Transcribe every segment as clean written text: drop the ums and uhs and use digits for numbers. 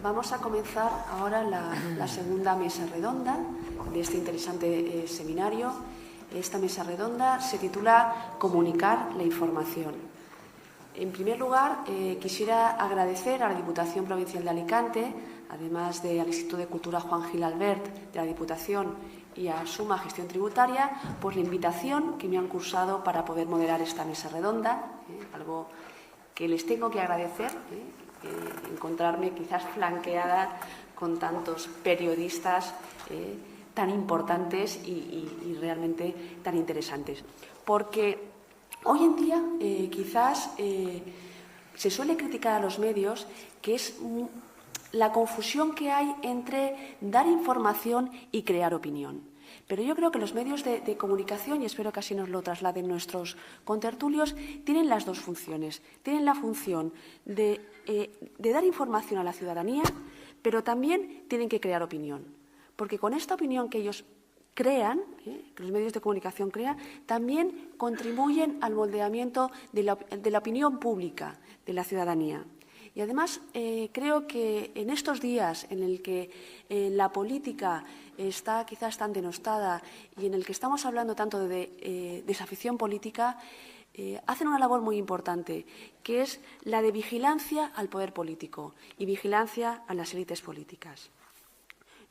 Vamos a comenzar ahora la segunda mesa redonda de este interesante seminario. Esta mesa redonda se titula Comunicar la información. En primer lugar, quisiera agradecer a la Diputación Provincial de Alicante, además al Instituto de Cultura Juan Gil Albert de la Diputación y a Suma Gestión Tributaria, por la invitación que me han cursado para poder moderar esta mesa redonda, algo que les tengo que agradecer, encontrarme quizás flanqueada con tantos periodistas tan importantes y realmente tan interesantes. Porque hoy en día quizás se suele criticar a los medios que es la confusión que hay entre dar información y crear opinión. Pero yo creo que los medios de comunicación, y espero que así nos lo trasladen nuestros contertulios, tienen las dos funciones. Tienen la función de dar información a la ciudadanía, pero también tienen que crear opinión. Porque con esta opinión que ellos crean, que los medios de comunicación crean, también contribuyen al moldeamiento de la opinión pública de la ciudadanía. Y además creo que en estos días en el que la política está quizás tan denostada y en el que estamos hablando tanto de desafición política, hacen una labor muy importante, que es la de vigilancia al poder político y vigilancia a las élites políticas.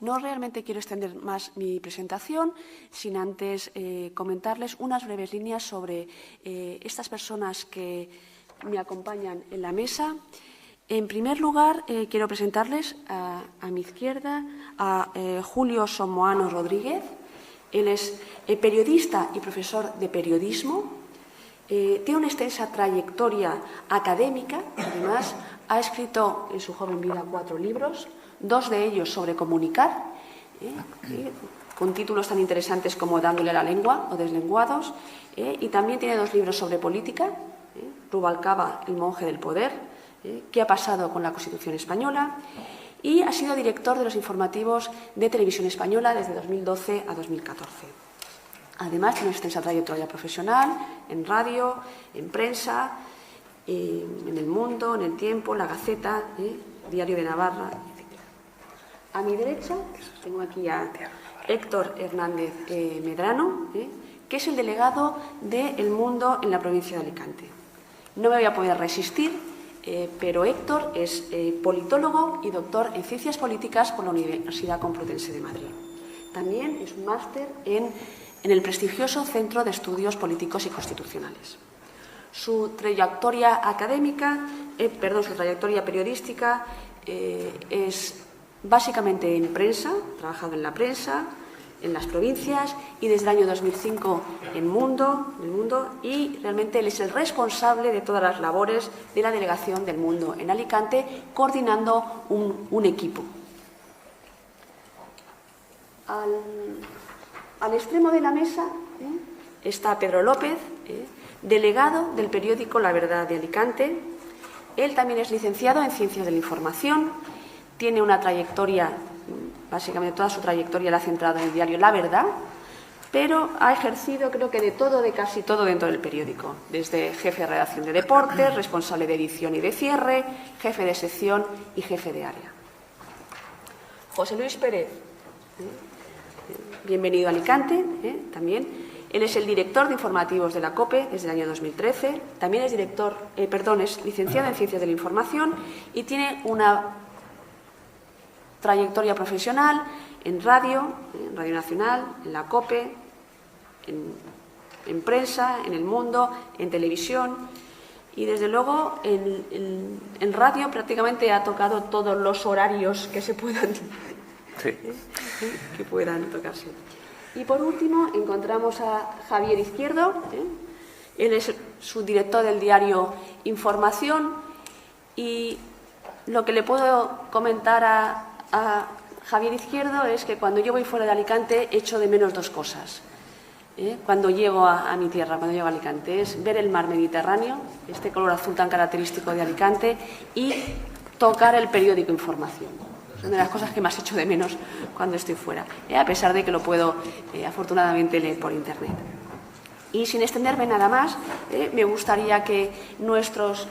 No realmente quiero extender más mi presentación, sin antes comentarles unas breves líneas sobre estas personas que me acompañan en la mesa. En primer lugar, quiero presentarles a mi izquierda a Julio Somoano Rodríguez. Él es periodista y profesor de periodismo. Tiene una extensa trayectoria académica. Además, ha escrito en su joven vida 4 libros, 2 de ellos sobre comunicar, con títulos tan interesantes como Dándole la lengua o Deslenguados. Y también tiene 2 libros sobre política, Rubalcaba, el monje del poder, ¿qué ha pasado con la Constitución española? Y ha sido director de los informativos de Televisión Española desde 2012 a 2014. Además, tiene una extensa trayectoria profesional en radio, en prensa, en El Mundo, en El Tiempo, La Gaceta, Diario de Navarra, etc. A mi derecha tengo aquí a Héctor Hernández Medrano, que es el delegado de El Mundo en la provincia de Alicante. No me voy a poder resistir, pero Héctor es politólogo y doctor en Ciencias Políticas por la Universidad Complutense de Madrid. También es un máster en el prestigioso Centro de Estudios Políticos y Constitucionales. Su trayectoria su trayectoria periodística es básicamente en prensa, ha trabajado en la prensa, en las provincias y desde el año 2005 en El Mundo, y realmente él es el responsable de todas las labores de la delegación del Mundo en Alicante, coordinando un equipo. Al extremo de la mesa está Pedro López, delegado del periódico La Verdad de Alicante. Él también es licenciado en Ciencias de la Información, tiene una trayectoria, básicamente toda su trayectoria la ha centrado en el diario La Verdad, pero ha ejercido creo que de casi todo dentro del periódico, desde jefe de redacción de deportes, responsable de edición y de cierre, jefe de sección y jefe de área. José Luis Pérez, bienvenido a Alicante, también. Él es el director de informativos de la COPE desde el año 2013, también es es licenciado en Ciencias de la Información y tiene una trayectoria profesional en Radio Nacional, en la COPE, en prensa, en El Mundo, en televisión y, desde luego, en radio prácticamente ha tocado todos los horarios que se puedan, que puedan tocarse. Y, por último, encontramos a Javier Izquierdo. Él es subdirector del diario Información y lo que le puedo comentar a Javier Izquierdo es que cuando yo voy fuera de Alicante echo de menos 2 cosas. Cuando llego a mi tierra, cuando llego a Alicante, es ver el mar Mediterráneo, este color azul tan característico de Alicante, y tocar el periódico Información. Son de las cosas que más echo de menos cuando estoy fuera, a pesar de que lo puedo afortunadamente leer por Internet. Y sin extenderme nada más, me gustaría que nuestros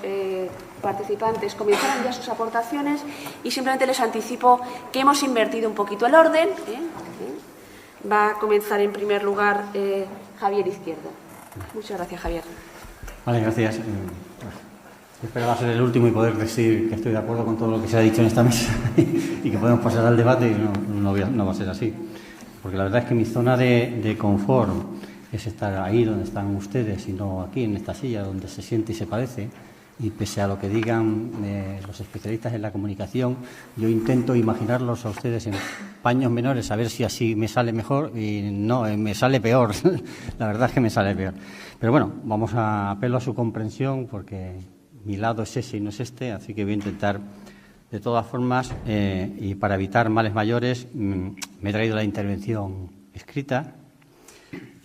participantes comenzaran ya sus aportaciones y simplemente les anticipo que hemos invertido un poquito el orden. Va a comenzar en primer lugar Javier Izquierdo. Muchas gracias, Javier. Vale, gracias. Esperaba ser el último y poder decir que estoy de acuerdo con todo lo que se ha dicho en esta mesa y que podemos pasar al debate, y no va a ser así. Porque la verdad es que mi zona de confort es estar ahí donde están ustedes y no aquí, en esta silla, donde se siente y se parece. Y pese a lo que digan los especialistas en la comunicación, yo intento imaginarlos a ustedes en paños menores, a ver si así me sale mejor, y no, me sale peor. La verdad es que me sale peor. Pero bueno, apelo a su comprensión, porque mi lado es ese y no es este, así que voy a intentar, de todas formas, y para evitar males mayores, me he traído la intervención escrita,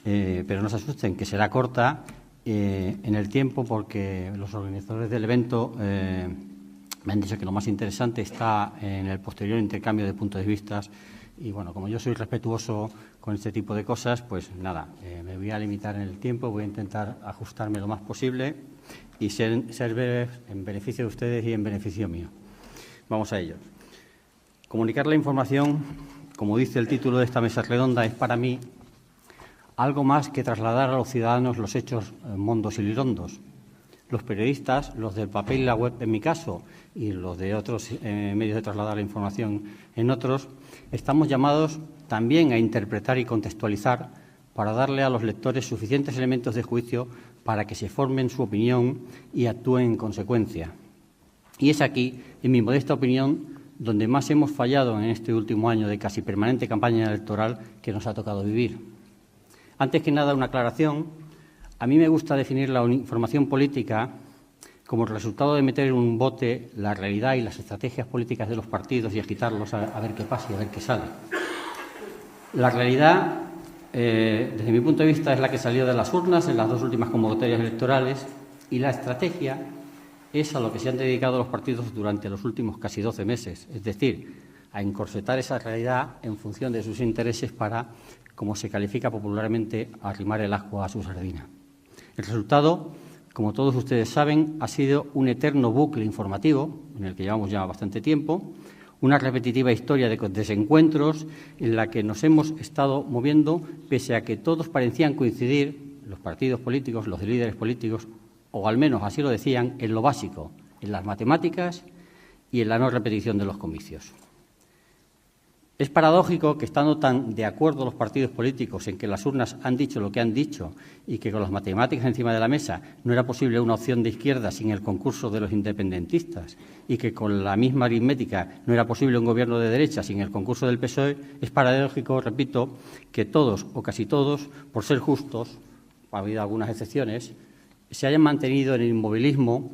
pero no se asusten, que será corta en el tiempo, porque los organizadores del evento me han dicho que lo más interesante está en el posterior intercambio de puntos de vista. Y bueno, como yo soy respetuoso con este tipo de cosas, pues nada, me voy a limitar en el tiempo, voy a intentar ajustarme lo más posible y ser breve en beneficio de ustedes y en beneficio mío. Vamos a ello. Comunicar la información, como dice el título de esta mesa redonda, es para mí algo más que trasladar a los ciudadanos los hechos mondos y lirondos. Los periodistas, los del papel y la web en mi caso, y los de otros medios de trasladar la información en otros, estamos llamados también a interpretar y contextualizar para darle a los lectores suficientes elementos de juicio para que se formen su opinión y actúen en consecuencia. Y es aquí, en mi modesta opinión, donde más hemos fallado en este último año de casi permanente campaña electoral que nos ha tocado vivir. Antes que nada, una aclaración. A mí me gusta definir la información política como el resultado de meter en un bote la realidad y las estrategias políticas de los partidos y agitarlos a ver qué pasa y a ver qué sale. La realidad, desde mi punto de vista, es la que salió de las urnas en las dos últimas convocatorias electorales, y la estrategia es a lo que se han dedicado los partidos durante los últimos casi 12 meses, es decir, a encorsetar esa realidad en función de sus intereses para, como se califica popularmente, arrimar el ascua a su sardina. El resultado, como todos ustedes saben, ha sido un eterno bucle informativo, en el que llevamos ya bastante tiempo, una repetitiva historia de desencuentros en la que nos hemos estado moviendo, pese a que todos parecían coincidir, los partidos políticos, los líderes políticos, o al menos así lo decían, en lo básico, en las matemáticas y en la no repetición de los comicios. Es paradójico que, estando tan de acuerdo los partidos políticos en que las urnas han dicho lo que han dicho y que con las matemáticas encima de la mesa no era posible una opción de izquierda sin el concurso de los independentistas, y que con la misma aritmética no era posible un gobierno de derecha sin el concurso del PSOE, es paradójico, repito, que todos o casi todos, por ser justos, ha habido algunas excepciones, se hayan mantenido en el inmovilismo,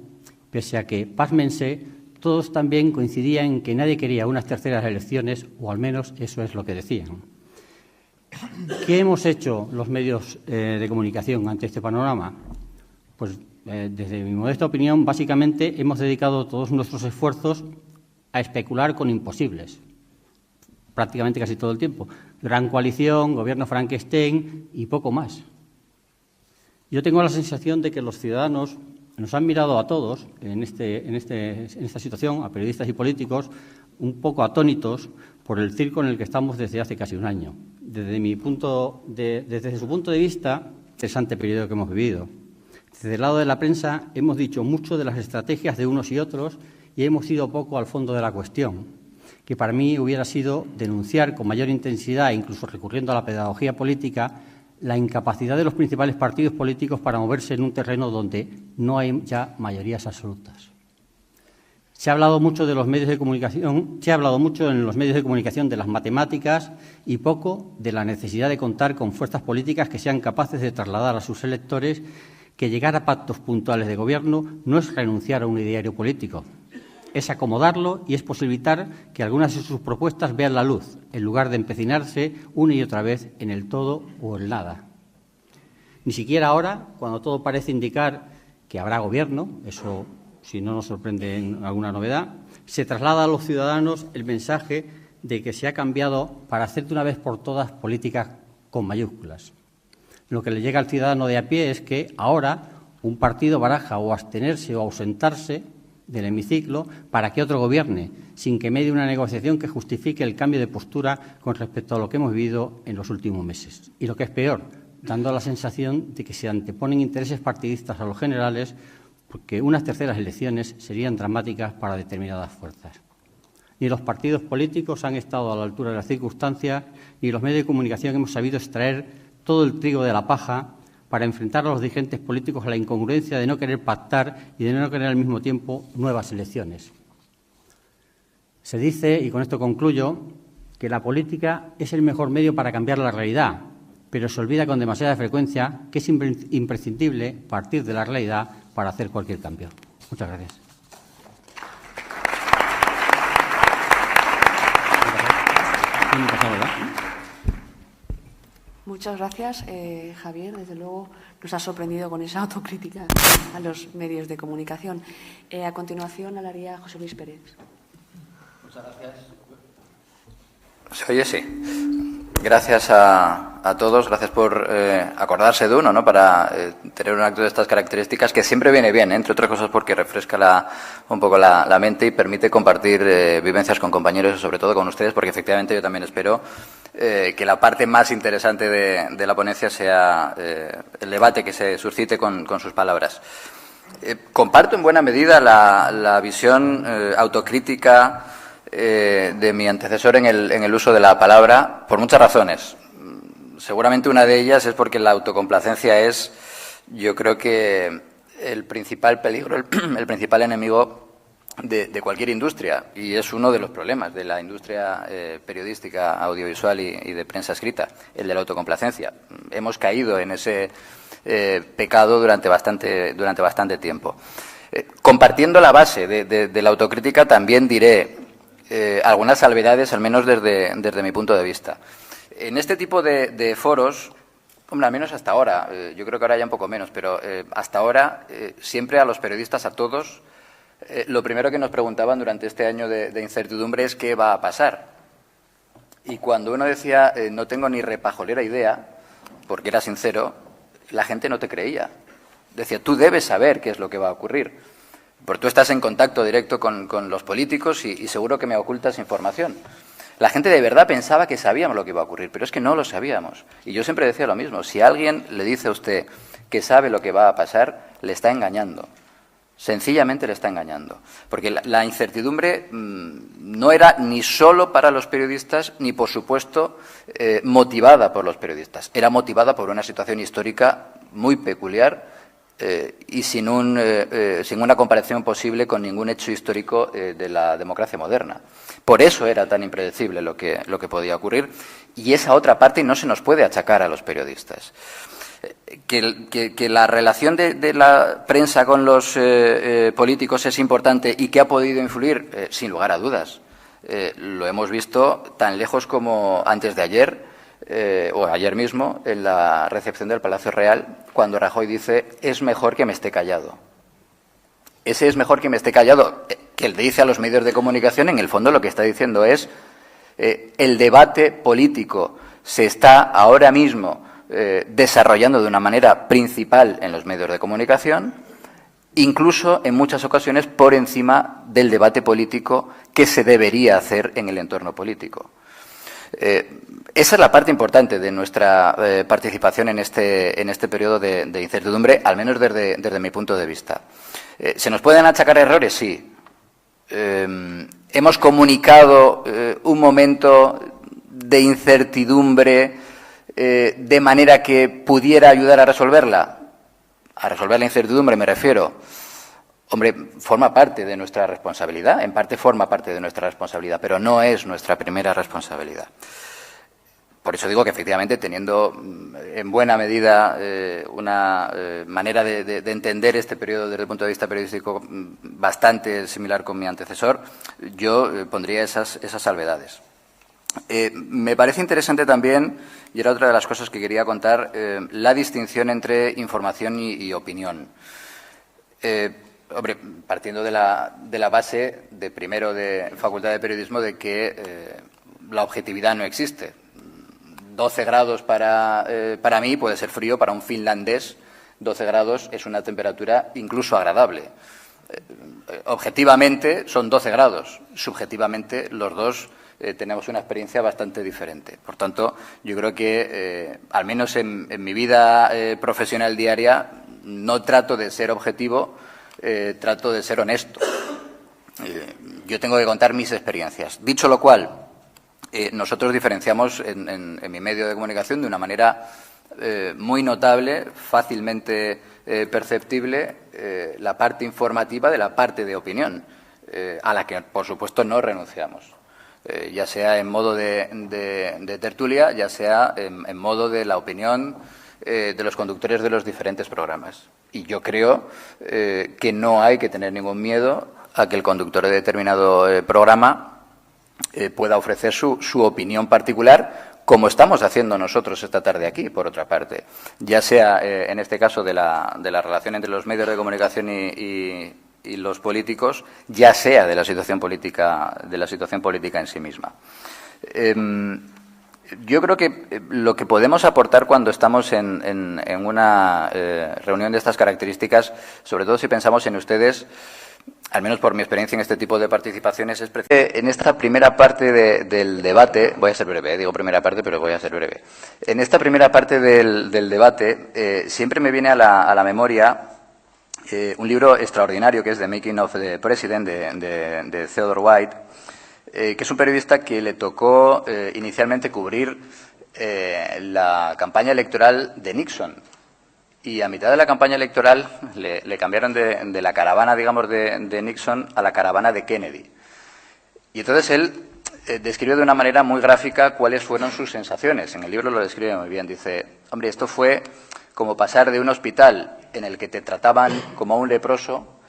pese a que, pásmense, todos también coincidían en que nadie quería unas terceras elecciones, o al menos eso es lo que decían. ¿Qué hemos hecho los medios de comunicación ante este panorama? Pues, desde mi modesta opinión, básicamente hemos dedicado todos nuestros esfuerzos a especular con imposibles, prácticamente casi todo el tiempo. Gran coalición, gobierno Frankenstein y poco más. Yo tengo la sensación de que los ciudadanos nos han mirado a todos en esta situación, a periodistas y políticos, un poco atónitos por el circo en el que estamos desde hace casi un año. Desde su punto de vista, interesante periodo que hemos vivido. Desde el lado de la prensa hemos dicho mucho de las estrategias de unos y otros y hemos ido poco al fondo de la cuestión, que para mí hubiera sido denunciar con mayor intensidad, incluso recurriendo a la pedagogía política, la incapacidad de los principales partidos políticos para moverse en un terreno donde no hay ya mayorías absolutas. Se ha hablado mucho en los medios de comunicación de las matemáticas y poco de la necesidad de contar con fuerzas políticas que sean capaces de trasladar a sus electores que llegar a pactos puntuales de gobierno no es renunciar a un ideario político, es acomodarlo y es posibilitar que algunas de sus propuestas vean la luz, en lugar de empecinarse una y otra vez en el todo o el nada. Ni siquiera ahora, cuando todo parece indicar que habrá gobierno, eso si no nos sorprende en alguna novedad, se traslada a los ciudadanos el mensaje de que se ha cambiado para hacer de una vez por todas políticas con mayúsculas. Lo que le llega al ciudadano de a pie es que ahora un partido baraja o abstenerse o ausentarse del hemiciclo para que otro gobierne, sin que medie una negociación que justifique el cambio de postura con respecto a lo que hemos vivido en los últimos meses. Y lo que es peor, dando la sensación de que se anteponen intereses partidistas a los generales, porque unas terceras elecciones serían dramáticas para determinadas fuerzas. Ni los partidos políticos han estado a la altura de las circunstancias, ni los medios de comunicación hemos sabido extraer todo el trigo de la paja para enfrentar a los dirigentes políticos a la incongruencia de no querer pactar y de no querer al mismo tiempo nuevas elecciones. Se dice, y con esto concluyo, que la política es el mejor medio para cambiar la realidad, pero se olvida con demasiada frecuencia que es imprescindible partir de la realidad para hacer cualquier cambio. Muchas gracias. Muchas gracias, Javier. Desde luego nos ha sorprendido con esa autocrítica a los medios de comunicación. A continuación, hablaría José Luis Pérez. Muchas gracias. ¿Se oye? Sí. Gracias a todos. Gracias por acordarse de uno, ¿no? Para tener un acto de estas características que siempre viene bien, entre otras cosas porque refresca un poco la mente y permite compartir vivencias con compañeros y sobre todo con ustedes, porque efectivamente yo también espero que la parte más interesante de la ponencia sea el debate que se suscite con sus palabras. Comparto en buena medida la visión autocrítica de mi antecesor en el uso de la palabra, por muchas razones. Seguramente una de ellas es porque la autocomplacencia es, yo creo que el principal peligro, el principal enemigo de cualquier industria, y es uno de los problemas de la industria periodística, audiovisual y de prensa escrita, el de la autocomplacencia. Hemos caído en ese pecado durante bastante tiempo. Compartiendo la base de la autocrítica, también diré algunas salvedades, al menos desde mi punto de vista. En este tipo de foros, hombre, al menos hasta ahora, yo creo que ahora ya un poco menos, pero hasta ahora siempre a los periodistas, a todos, lo primero que nos preguntaban durante este año de incertidumbre es qué va a pasar. Y cuando uno decía no tengo ni repajolera idea, porque era sincero, la gente no te creía. Decía, tú debes saber qué es lo que va a ocurrir. Porque tú estás en contacto directo con los políticos y seguro que me ocultas información. La gente de verdad pensaba que sabíamos lo que iba a ocurrir, pero es que no lo sabíamos. Y yo siempre decía lo mismo, si alguien le dice a usted que sabe lo que va a pasar, le está engañando. Sencillamente le está engañando. Porque la incertidumbre no era ni solo para los periodistas, ni, por supuesto, motivada por los periodistas. Era motivada por una situación histórica muy peculiar, y sin una comparación posible con ningún hecho histórico de la democracia moderna. Por eso era tan impredecible lo que podía ocurrir, y esa otra parte no se nos puede achacar a los periodistas. Que la relación de la prensa con los políticos es importante y que ha podido influir, sin lugar a dudas. Lo hemos visto tan lejos como antes de ayer, o ayer mismo, en la recepción del Palacio Real, cuando Rajoy dice, es mejor que me esté callado. Ese es mejor que me esté callado, que le dice a los medios de comunicación, en el fondo lo que está diciendo es, el debate político se está ahora mismo desarrollando de una manera principal en los medios de comunicación, incluso en muchas ocasiones por encima del debate político que se debería hacer en el entorno político. Esa es la parte importante de nuestra participación en este periodo de incertidumbre, al menos desde mi punto de vista. ¿Se nos pueden achacar errores? Sí. ¿Hemos comunicado un momento de incertidumbre de manera que pudiera ayudar a resolverla? A resolver la incertidumbre me refiero. Hombre, forma parte de nuestra responsabilidad, en parte forma parte de nuestra responsabilidad, pero no es nuestra primera responsabilidad. Por eso digo que efectivamente, teniendo en buena medida una manera de entender este periodo desde el punto de vista periodístico bastante similar con mi antecesor, yo pondría esas salvedades. Me parece interesante también, y era otra de las cosas que quería contar, la distinción entre información y opinión. Hombre, partiendo de la base de primero de Facultad de Periodismo de que la objetividad no existe. 12 grados para mí puede ser frío, para un finlandés 12 grados es una temperatura incluso agradable. Objetivamente son 12 grados, subjetivamente los dos tenemos una experiencia bastante diferente. Por tanto, yo creo que, al menos en mi vida profesional diaria, no trato de ser objetivo, trato de ser honesto. Yo tengo que contar mis experiencias. Dicho lo cual, nosotros diferenciamos en mi medio de comunicación de una manera muy notable, fácilmente perceptible, la parte informativa de la parte de opinión, a la que, por supuesto, no renunciamos. Ya sea en modo de tertulia, ya sea en modo de la opinión de los conductores de los diferentes programas. Y yo creo que no hay que tener ningún miedo a que el conductor de determinado programa pueda ofrecer su opinión particular, como estamos haciendo nosotros esta tarde aquí, por otra parte. Ya sea, en este caso, de la relación entre los medios de comunicación y los políticos, ya sea de la situación política en sí misma. Yo creo que lo que podemos aportar cuando estamos en una reunión de estas características, sobre todo si pensamos en ustedes, al menos por mi experiencia en este tipo de participaciones, es en esta primera parte del debate, voy a ser breve, digo primera parte, pero voy a ser breve. En esta primera parte del debate siempre me viene a la memoria un libro extraordinario que es The Making of the President, de Theodore White, que es un periodista que le tocó inicialmente cubrir la campaña electoral de Nixon. Y a mitad de la campaña electoral le cambiaron de la caravana, digamos, de Nixon a la caravana de Kennedy. Y entonces él describe de una manera muy gráfica cuáles fueron sus sensaciones. En el libro lo describe muy bien. Dice, hombre, esto fue como pasar de un hospital en el que te trataban como a un leproso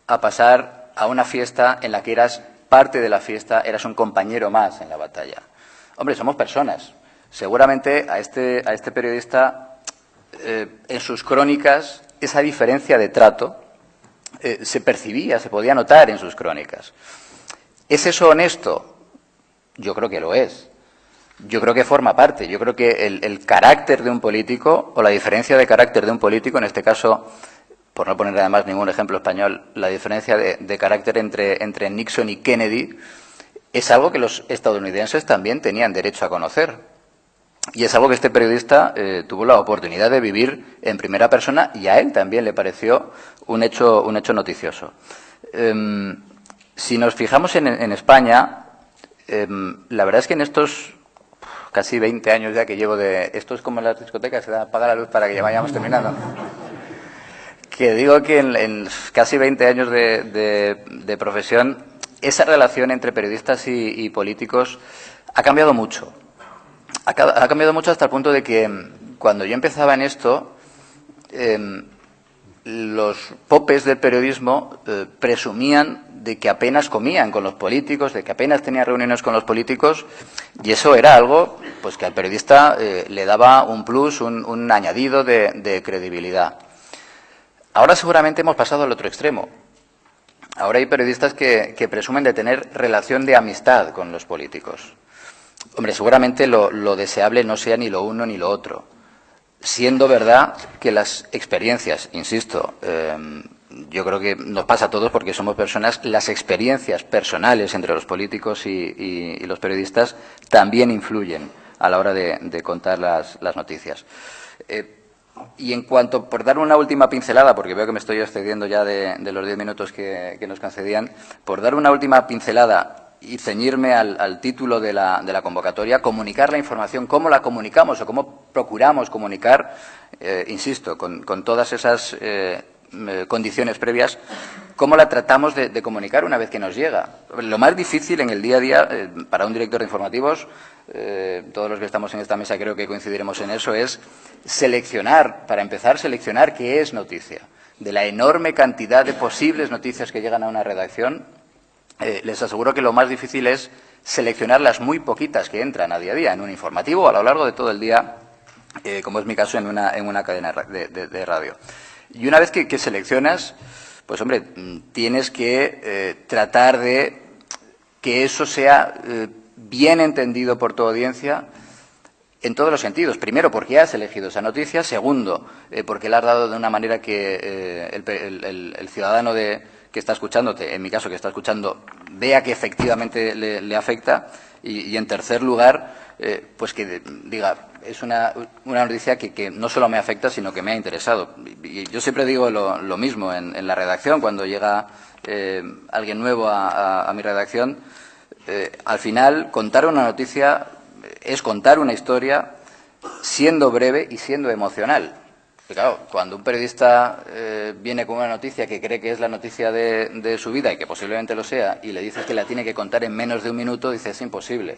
a pasar a una fiesta en la que eras parte de la fiesta, eras un compañero más en la batalla. Hombre, somos personas. Seguramente a este periodista, en sus crónicas, esa diferencia de trato se percibía, se podía notar en sus crónicas. ¿Es eso honesto? Yo creo que lo es. Yo creo que forma parte. Yo creo que el carácter de un político, o la diferencia de carácter de un político, en este caso, por no poner además ningún ejemplo español, la diferencia de carácter entre Nixon y Kennedy, es algo que los estadounidenses también tenían derecho a conocer. Y es algo que este periodista tuvo la oportunidad de vivir en primera persona, y a él también le pareció un hecho noticioso. Si nos fijamos en España, la verdad es que en estos casi 20 años ya que llevo esto es como en las discotecas, se apaga la luz para que ya vayamos terminando. Que digo que en casi 20 años de profesión, esa relación entre periodistas y políticos ha cambiado mucho. Ha cambiado mucho hasta el punto de que cuando yo empezaba en esto, los popes del periodismo presumían de que apenas comían con los políticos, de que apenas tenían reuniones con los políticos, y eso era algo pues que al periodista le daba un plus, un añadido de credibilidad. Ahora seguramente hemos pasado al otro extremo. Ahora hay periodistas que presumen de tener relación de amistad con los políticos. Hombre, seguramente lo deseable no sea ni lo uno ni lo otro, siendo verdad que las experiencias, insisto, yo creo que nos pasa a todos porque somos personas, las experiencias personales entre los políticos y los periodistas también influyen a la hora de contar las noticias. Y en cuanto, por dar una última pincelada, porque veo que me estoy excediendo ya de los 10 minutos que nos concedían, por dar una última pincelada y ceñirme al título de la convocatoria, comunicar la información, cómo la comunicamos o cómo procuramos comunicar, insisto, con todas esas condiciones previas, cómo la tratamos de comunicar una vez que nos llega. Lo más difícil en el día a día para un director de informativos, todos los que estamos en esta mesa creo que coincidiremos en eso, es seleccionar, para empezar, seleccionar qué es noticia. De la enorme cantidad de posibles noticias que llegan a una redacción, les aseguro que lo más difícil es seleccionar las muy poquitas que entran a día en un informativo a lo largo de todo el día, como es mi caso en una cadena de radio. Y una vez que seleccionas, pues hombre, tienes que tratar de que eso sea bien entendido por tu audiencia en todos los sentidos. Primero, porque has elegido esa noticia. Segundo, porque la has dado de una manera que el ciudadano que está escuchándote, en mi caso que está escuchando, vea que efectivamente le afecta. Y en tercer lugar, pues que diga, es una noticia que no solo me afecta, sino que me ha interesado. Y yo siempre digo lo mismo en la redacción, cuando llega alguien nuevo a mi redacción. Al final, contar una noticia es contar una historia siendo breve y siendo emocional. Y claro, cuando un periodista viene con una noticia que cree que es la noticia de su vida y que posiblemente lo sea, y le dices que la tiene que contar en menos de un minuto, dice, es imposible.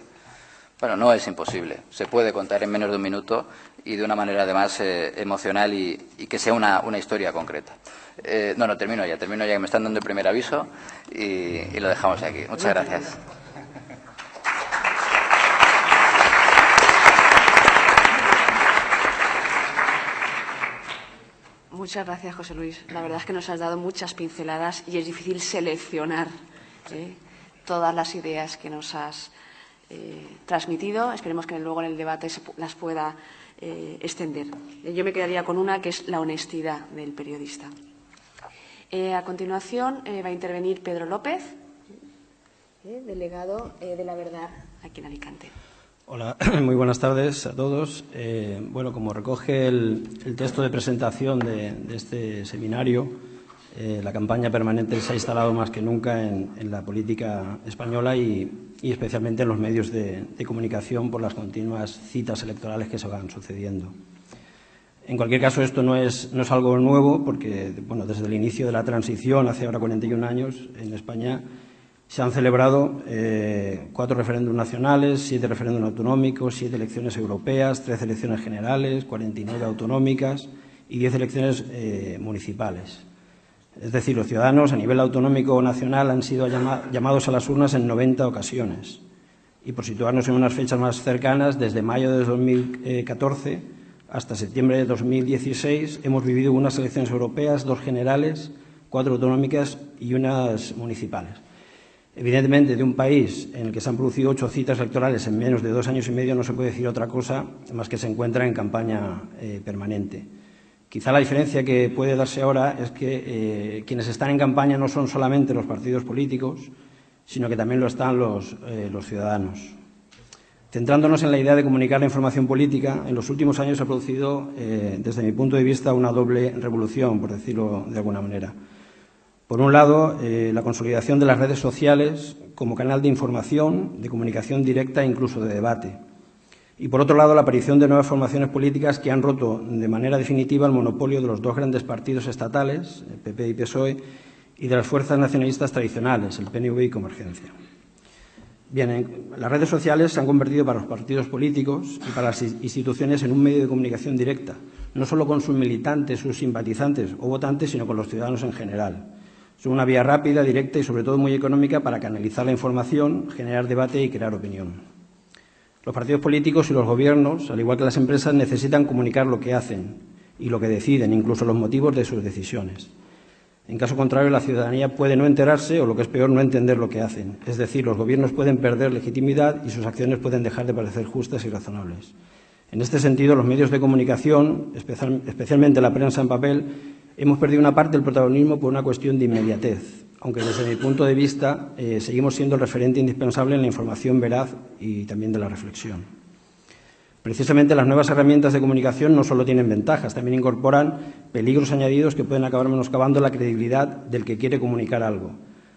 Bueno, no es imposible. Se puede contar en menos de un minuto y de una manera además emocional y que sea una historia concreta. No, termino ya, que me están dando el primer aviso y lo dejamos aquí. Muchas gracias. Muchas gracias, José Luis. La verdad es que nos has dado muchas pinceladas y es difícil seleccionar todas las ideas que nos has transmitido. Esperemos que luego en el debate las pueda extender. Yo me quedaría con una, que es la honestidad del periodista. A continuación va a intervenir Pedro López, delegado de La Verdad aquí en Alicante. Hola, muy buenas tardes a todos. Bueno, como recoge el texto de presentación de este seminario, la campaña permanente se ha instalado más que nunca en la política española y especialmente en los medios de comunicación por las continuas citas electorales que se van sucediendo. En cualquier caso, esto no es algo nuevo porque, bueno, desde el inicio de la transición, hace ahora 41 años, en España se han celebrado 4 referéndums nacionales, 7 referéndums autonómicos, 7 elecciones europeas, 13 elecciones generales, 49 autonómicas y 10 elecciones municipales. Es decir, los ciudadanos a nivel autonómico o nacional han sido llamados a las urnas en 90 ocasiones. Y por situarnos en unas fechas más cercanas, desde mayo de 2014 hasta septiembre de 2016 hemos vivido unas elecciones europeas, 2 generales, 4 autonómicas y unas municipales. Evidentemente, de un país en el que se han producido 8 citas electorales en menos de 2 años y medio no se puede decir otra cosa más que se encuentra en campaña permanente. Quizá la diferencia que puede darse ahora es que quienes están en campaña no son solamente los partidos políticos, sino que también lo están los ciudadanos. Centrándonos en la idea de comunicar la información política, en los últimos años se ha producido, desde mi punto de vista, una doble revolución, por decirlo de alguna manera. Por un lado, la consolidación de las redes sociales como canal de información, de comunicación directa e incluso de debate. Y, por otro lado, la aparición de nuevas formaciones políticas que han roto de manera definitiva el monopolio de los 2 grandes partidos estatales, el PP y PSOE, y de las fuerzas nacionalistas tradicionales, el PNV y Convergencia. Bien, las redes sociales se han convertido para los partidos políticos y para las instituciones en un medio de comunicación directa, no solo con sus militantes, sus simpatizantes o votantes, sino con los ciudadanos en general. Son una vía rápida, directa y, sobre todo, muy económica para canalizar la información, generar debate y crear opinión. Los partidos políticos y los gobiernos, al igual que las empresas, necesitan comunicar lo que hacen y lo que deciden, incluso los motivos de sus decisiones. En caso contrario, la ciudadanía puede no enterarse o, lo que es peor, no entender lo que hacen. Es decir, los gobiernos pueden perder legitimidad y sus acciones pueden dejar de parecer justas y razonables. En este sentido, los medios de comunicación, especialmente la prensa en papel, hemos perdido una parte del protagonismo por una cuestión de inmediatez, aunque desde mi punto de vista seguimos siendo el referente indispensable en la información veraz y también de la reflexión. Precisamente las nuevas herramientas de comunicación no solo tienen ventajas, también incorporan peligros añadidos que pueden acabar menoscabando la credibilidad del que quiere comunicar algo.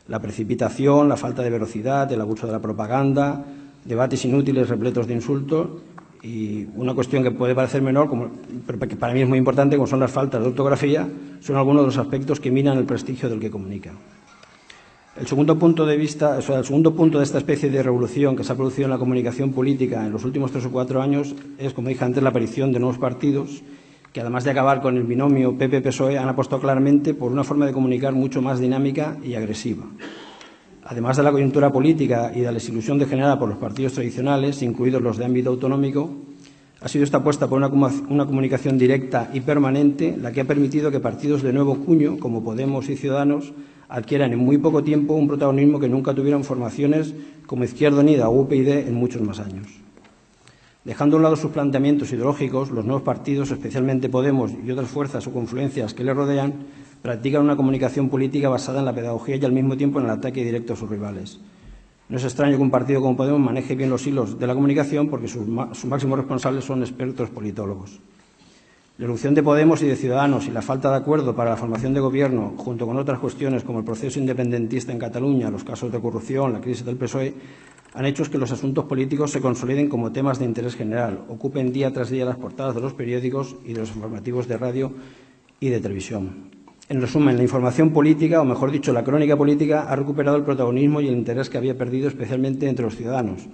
La precipitación, la falta de velocidad, el abuso de la propaganda, debates inútiles repletos de insultos y una cuestión que puede parecer menor, pero que para mí es muy importante, como son las faltas de ortografía, son algunos de los aspectos que minan el prestigio del que comunica. El segundo punto de esta especie de revolución que se ha producido en la comunicación política en los últimos 3 o 4 años es, como dije antes, la aparición de nuevos partidos que, además de acabar con el binomio PP-PSOE, han apostado claramente por una forma de comunicar mucho más dinámica y agresiva. Además de la coyuntura política y de la desilusión degenerada por los partidos tradicionales, incluidos los de ámbito autonómico, ha sido esta apuesta por una comunicación directa y permanente la que ha permitido que partidos de nuevo cuño, como Podemos y Ciudadanos, adquieran en muy poco tiempo un protagonismo que nunca tuvieron formaciones como Izquierda Unida o UPyD en muchos más años. Dejando a un lado sus planteamientos ideológicos, los nuevos partidos, especialmente Podemos y otras fuerzas o confluencias que le rodean, practican una comunicación política basada en la pedagogía y al mismo tiempo en el ataque directo a sus rivales. No es extraño que un partido como Podemos maneje bien los hilos de la comunicación porque sus máximos responsables son expertos politólogos. La irrupción de Podemos y de Ciudadanos y la falta de acuerdo para la formación de gobierno, junto con otras cuestiones como el proceso independentista en Cataluña, los casos de corrupción, la crisis del PSOE, han hecho que los asuntos políticos se consoliden como temas de interés general, ocupen día tras día las portadas de los periódicos y de los informativos de radio y de televisión. En resumen, la información política, o mejor dicho, la crónica política, ha recuperado el protagonismo y el interés que había perdido especialmente entre los ciudadanos,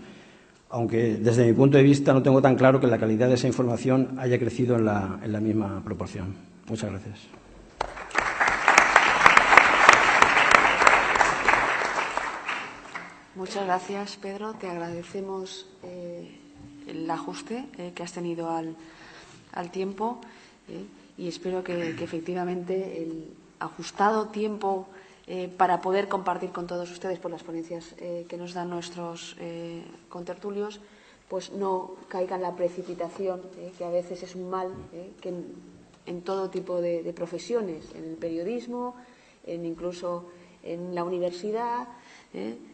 aunque desde mi punto de vista no tengo tan claro que la calidad de esa información haya crecido en la misma proporción. Muchas gracias. Muchas gracias, Pedro. Te agradecemos el ajuste que has tenido al tiempo y espero que efectivamente el ajustado tiempo para poder compartir con todos ustedes por las ponencias que nos dan nuestros contertulios, pues no caiga en la precipitación, que a veces es un mal, que en todo tipo de profesiones, en el periodismo, incluso en la universidad,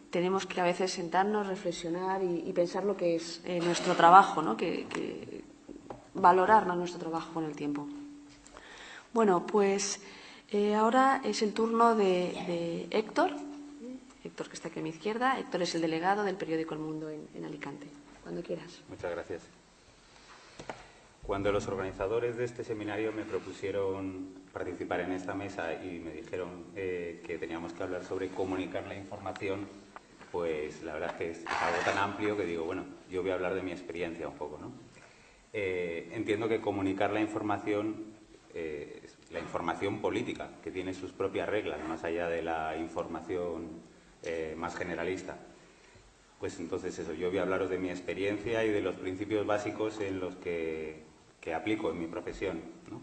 tenemos que a veces sentarnos, reflexionar y pensar lo que es nuestro trabajo, ¿no? que valorar, ¿no?, nuestro trabajo con el tiempo. Bueno, pues ahora es el turno de Héctor. Héctor, que está aquí a mi izquierda. Héctor es el delegado del periódico El Mundo en Alicante. Cuando quieras. Muchas gracias. Cuando los organizadores de este seminario me propusieron participar en esta mesa y me dijeron que teníamos que hablar sobre comunicar la información, pues la verdad es que es algo tan amplio que digo, bueno, yo voy a hablar de mi experiencia un poco, ¿no? Entiendo que comunicar la información política, que tiene sus propias reglas, más allá de la información más generalista. Pues entonces eso, yo voy a hablaros de mi experiencia y de los principios básicos en los que aplico en mi profesión, ¿no?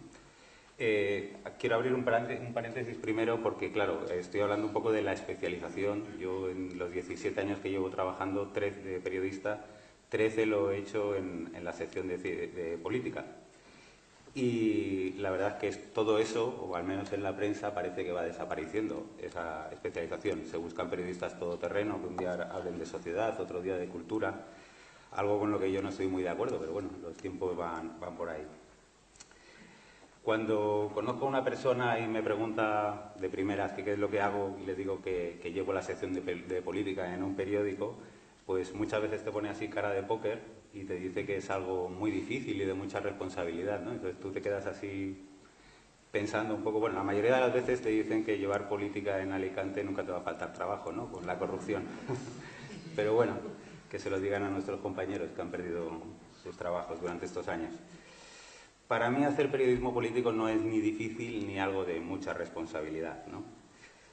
Quiero abrir un paréntesis primero porque, claro, estoy hablando un poco de la especialización. Yo en los 17 años que llevo trabajando de periodista, 13 lo he hecho en la sección de política. Y la verdad es que todo eso, o al menos en la prensa, parece que va desapareciendo, esa especialización. Se buscan periodistas todoterreno que un día hablen de sociedad, otro día de cultura, algo con lo que yo no estoy muy de acuerdo, pero bueno, los tiempos van por ahí. Cuando conozco a una persona y me pregunta de primeras qué es lo que hago y le digo que llevo la sección de política en un periódico, pues muchas veces te pone así cara de póker y te dice que es algo muy difícil y de mucha responsabilidad, ¿no? Entonces tú te quedas así pensando un poco, bueno, la mayoría de las veces te dicen que llevar política en Alicante nunca te va a faltar trabajo, ¿no?, con la corrupción. Pero bueno, que se lo digan a nuestros compañeros que han perdido sus trabajos durante estos años. Para mí hacer periodismo político no es ni difícil ni algo de mucha responsabilidad, ¿no?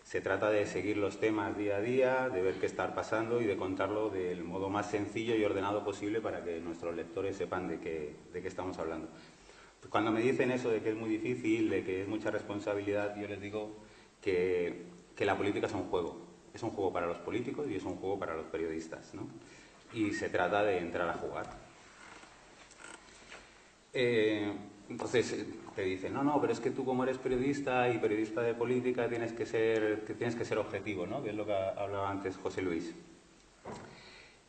Se trata de seguir los temas día a día, de ver qué está pasando y de contarlo del modo más sencillo y ordenado posible para que nuestros lectores sepan de qué estamos hablando. Cuando me dicen eso de que es muy difícil, de que es mucha responsabilidad, yo les digo que la política es un juego. Es un juego para los políticos y es un juego para los periodistas, ¿no? Y se trata de entrar a jugar. Entonces te dicen, no, pero es que tú como eres periodista y periodista de política tienes que ser objetivo, ¿no?, que es lo que hablaba antes José Luis.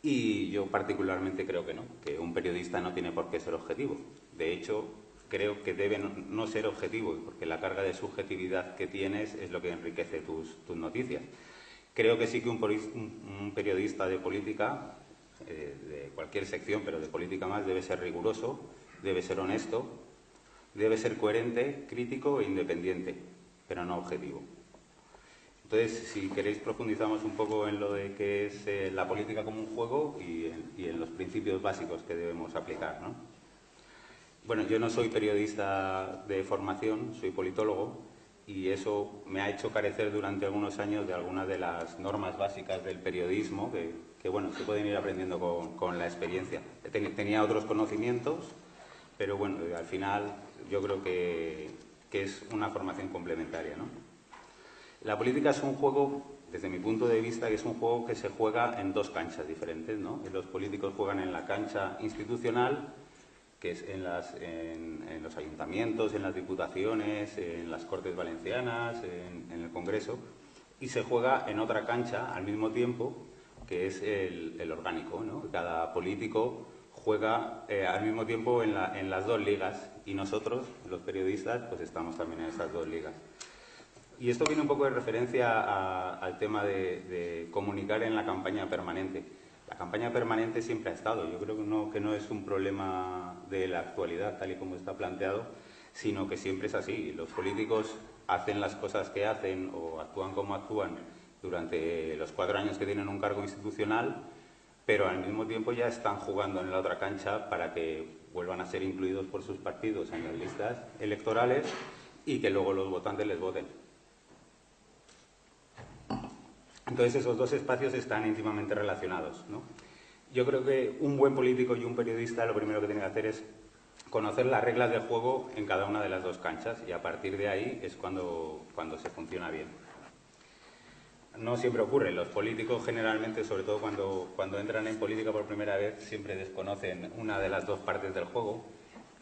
Y yo particularmente creo que no, que un periodista no tiene por qué ser objetivo. De hecho, creo que debe no ser objetivo, porque la carga de subjetividad que tienes es lo que enriquece tus noticias. Creo que sí que un periodista de política, de cualquier sección, pero de política más, debe ser riguroso, debe ser honesto, debe ser coherente, crítico e independiente, pero no objetivo. Entonces, si queréis, profundizamos un poco en lo de qué es la política como un juego y en los principios básicos que debemos aplicar, ¿no? Bueno, yo no soy periodista de formación, soy politólogo, y eso me ha hecho carecer durante algunos años de algunas de las normas básicas del periodismo que bueno, se pueden ir aprendiendo con la experiencia. Tenía otros conocimientos, pero bueno, al final yo creo que es una formación complementaria, ¿no? La política es un juego desde mi punto de vista, es un juego que se juega en dos canchas diferentes, ¿no? Los políticos juegan en la cancha institucional, que es en los ayuntamientos, en las diputaciones, en las Cortes Valencianas, en el Congreso, y se juega en otra cancha al mismo tiempo, que es el orgánico, ¿no? Cada político juega al mismo tiempo en las dos ligas, y nosotros, los periodistas, pues estamos también en esas dos ligas. Y esto viene un poco de referencia al tema de comunicar en la campaña permanente. La campaña permanente siempre ha estado. Yo creo que no es un problema de la actualidad, tal y como está planteado, sino que siempre es así. Los políticos hacen las cosas que hacen o actúan como actúan durante los 4 años que tienen un cargo institucional, pero al mismo tiempo ya están jugando en la otra cancha para que vuelvan a ser incluidos por sus partidos en las listas electorales y que luego los votantes les voten. Entonces esos dos espacios están íntimamente relacionados, ¿no? Yo creo que un buen político y un periodista lo primero que tiene que hacer es conocer las reglas del juego en cada una de las dos canchas, y a partir de ahí es cuando se funciona bien. No siempre ocurre. Los políticos generalmente, sobre todo cuando entran en política por primera vez, siempre desconocen una de las dos partes del juego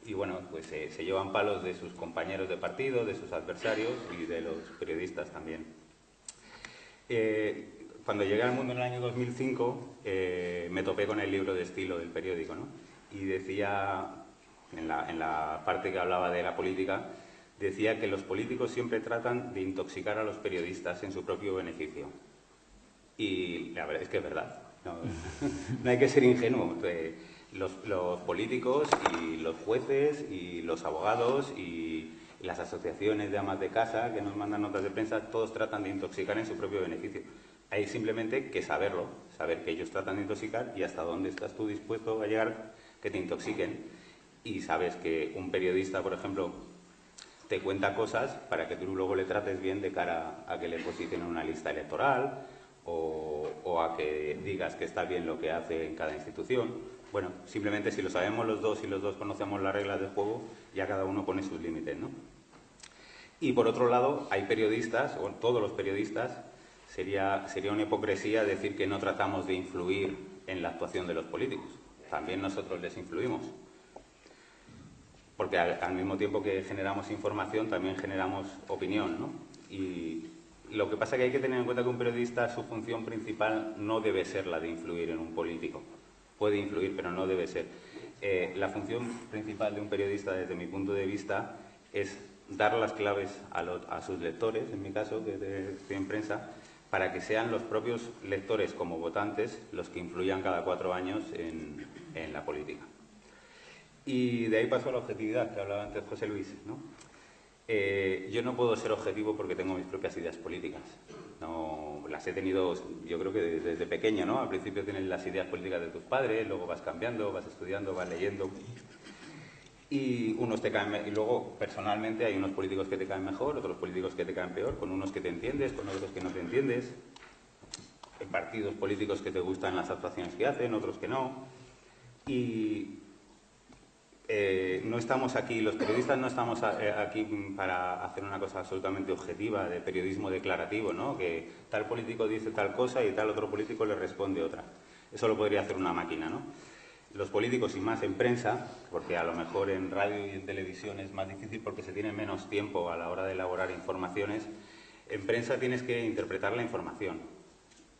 y bueno, pues se llevan palos de sus compañeros de partido, de sus adversarios y de los periodistas también. Cuando llegué al mundo en el año 2005 me topé con el libro de estilo del periódico, ¿no? Y decía, en la parte que hablaba de la política, decía que los políticos siempre tratan de intoxicar a los periodistas en su propio beneficio. Y la verdad es que es verdad. No hay que ser ingenuo. Los políticos y los jueces y los abogados y las asociaciones de amas de casa que nos mandan notas de prensa, todos tratan de intoxicar en su propio beneficio. Hay simplemente que saberlo, saber que ellos tratan de intoxicar y hasta dónde estás tú dispuesto a llegar que te intoxiquen. Y sabes que un periodista, por ejemplo, te cuenta cosas para que tú luego le trates bien de cara a que le posicionen una lista electoral o a que digas que está bien lo que hace en cada institución. Bueno, simplemente si lo sabemos los dos y los dos conocemos las reglas del juego, ya cada uno pone sus límites, ¿no? Y por otro lado, hay periodistas, o todos los periodistas, sería una hipocresía decir que no tratamos de influir en la actuación de los políticos. También nosotros les influimos. Porque al mismo tiempo que generamos información, también generamos opinión, ¿no? Y lo que pasa es que hay que tener en cuenta que un periodista, su función principal no debe ser la de influir en un político. Puede influir, pero no debe ser. La función principal de un periodista, desde mi punto de vista, es dar las claves a sus lectores, en mi caso, que estoy en prensa, para que sean los propios lectores como votantes los que influyan cada 4 años en la política. Y de ahí paso a la objetividad, que hablaba antes José Luis, ¿no? Yo no puedo ser objetivo porque tengo mis propias ideas políticas. No, las he tenido, yo creo que desde pequeño, ¿no? Al principio tienes las ideas políticas de tus padres, luego vas cambiando, vas estudiando, vas leyendo. Y unos te caen, y luego personalmente hay unos políticos que te caen mejor, otros políticos que te caen peor, con unos que te entiendes, con otros que no te entiendes. Hay partidos políticos que te gustan las actuaciones que hacen, otros que no. Y no estamos aquí, los periodistas no estamos aquí para hacer una cosa absolutamente objetiva, de periodismo declarativo, ¿no? Que tal político dice tal cosa y tal otro político le responde otra. Eso lo podría hacer una máquina, ¿no? Los políticos, y más en prensa, porque a lo mejor en radio y en televisión es más difícil porque se tiene menos tiempo a la hora de elaborar informaciones, en prensa tienes que interpretar la información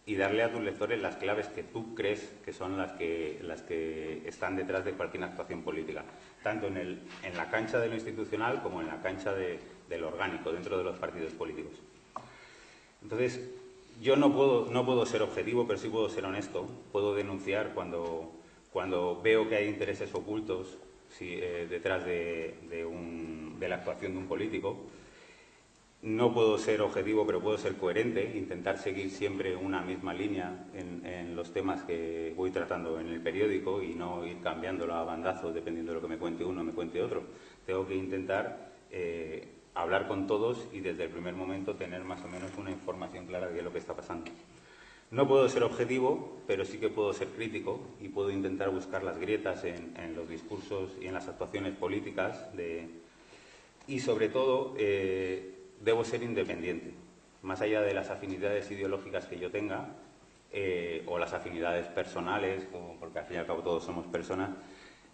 y darle a tus lectores las claves que tú crees que son las que están detrás de cualquier actuación política, tanto en la cancha de lo institucional como en la cancha del orgánico, dentro de los partidos políticos. Entonces, yo no puedo ser objetivo, pero sí puedo ser honesto. Puedo denunciar cuando veo que hay intereses ocultos detrás de la actuación de un político. No puedo ser objetivo, pero puedo ser coherente, intentar seguir siempre una misma línea en los temas que voy tratando en el periódico y no ir cambiándolo a bandazos dependiendo de lo que me cuente uno o me cuente otro. Tengo que intentar hablar con todos y desde el primer momento tener más o menos una información clara de qué es lo que está pasando. No puedo ser objetivo, pero sí que puedo ser crítico y puedo intentar buscar las grietas en los discursos y en las actuaciones políticas y sobre todo debo ser independiente. más allá de las afinidades ideológicas que yo tenga, o las afinidades personales, porque al fin y al cabo todos somos personas,